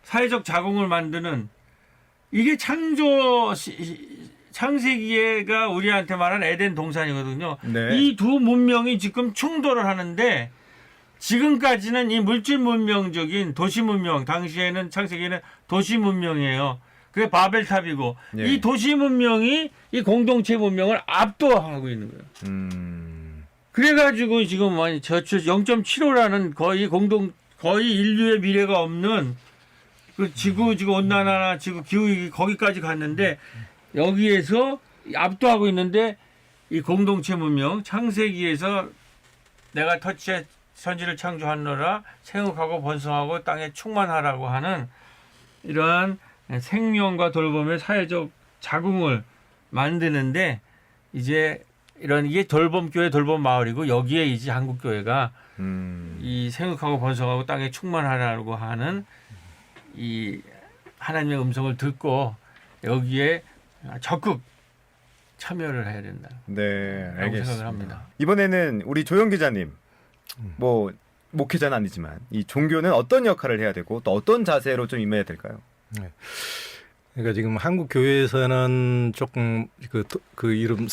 사회적 자궁을 만드는 이게 창세기가 우리한테 말한 에덴 동산이거든요. 네. 이 두 문명이 지금 충돌을 하는데 지금까지는 이 물질 문명적인 도시 문명, 당시에는 창세기에는 도시 문명이에요. 그게 바벨탑이고 예. 이 도시 문명이 이 공동체 문명을 압도하고 있는 거예요. 그래가지고 지금 저출 0.75라는 거의 인류의 미래가 없는 그 지구 온난화나 지구 기후위기 거기까지 갔는데 여기에서 압도하고 있는데 이 공동체 문명 창세기에서 내가 천지를 창조하노라 생육하고 번성하고 땅에 충만하라고 하는 이러한 생명과 돌봄의 사회적 자궁을 만드는데 이제 이런 이게 돌봄교회 돌봄마을이고 여기에 이제 한국교회가 이 생육하고 번성하고 땅에 충만하라고 하는 이 하나님의 음성을 듣고 여기에 적극 참여를 해야 된다. 네, 라고 알겠습니다. 생각을 합니다. 이번에는 우리 조영 기자님, 뭐 목회자는 아니지만 이 종교는 어떤 역할을 해야 되고 또 어떤 자세로 좀 임해야 될까요? 네. 그러니까 지금 한국 교회에서는 조금 그 이름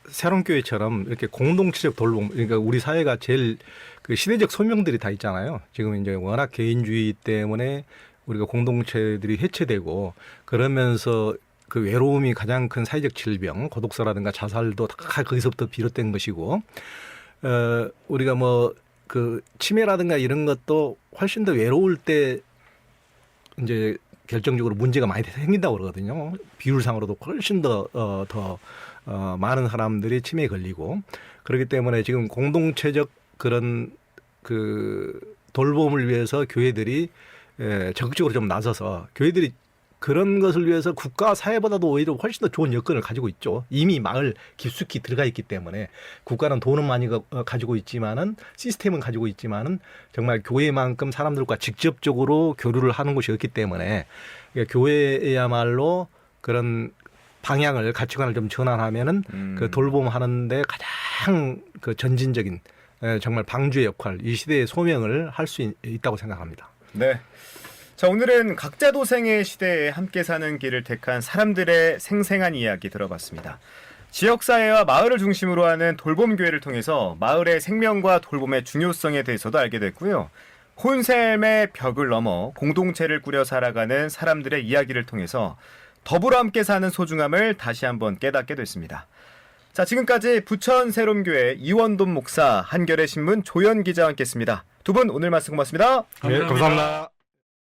새로운 교회처럼 이렇게 공동체적 돌봄, 그러니까 우리 사회가 제일 그 시대적 소명들이 다 있잖아요. 지금 이제 워낙 개인주의 때문에 우리가 공동체들이 해체되고 그러면서 그 외로움이 가장 큰 사회적 질병, 고독사라든가 자살도 다 거기서부터 비롯된 것이고, 우리가 뭐 그 치매라든가 이런 것도 훨씬 더 외로울 때 이제 결정적으로 문제가 많이 생긴다고 그러거든요. 비율상으로도 훨씬 더 많은 사람들이 치매에 걸리고 그렇기 때문에 지금 공동체적 그런 그 돌봄을 위해서 교회들이 적극적으로 좀 나서서 교회들이 그런 것을 위해서 국가 사회보다도 오히려 훨씬 더 좋은 여건을 가지고 있죠. 이미 마을 깊숙이 들어가 있기 때문에 국가는 돈은 많이 가지고 있지만은 시스템은 가지고 있지만은 정말 교회만큼 사람들과 직접적으로 교류를 하는 곳이 없기 때문에 교회야말로 그런 방향을 가치관을 좀 전환하면은 그 돌봄하는데 가장 그 전진적인 정말 방주의 역할, 이 시대의 소명을 할 수 있다고 생각합니다. 네. 자, 오늘은 각자 도생의 시대에 함께 사는 길을 택한 사람들의 생생한 이야기 들어봤습니다. 지역사회와 마을을 중심으로 하는 돌봄교회를 통해서 마을의 생명과 돌봄의 중요성에 대해서도 알게 됐고요. 혼셈의 벽을 넘어 공동체를 꾸려 살아가는 사람들의 이야기를 통해서 더불어 함께 사는 소중함을 다시 한번 깨닫게 됐습니다. 자, 지금까지 부천 새롬교회 이원돈 목사, 한겨레신문 조연 기자와 함께했습니다. 두 분 오늘 말씀 고맙습니다. 네, 감사합니다.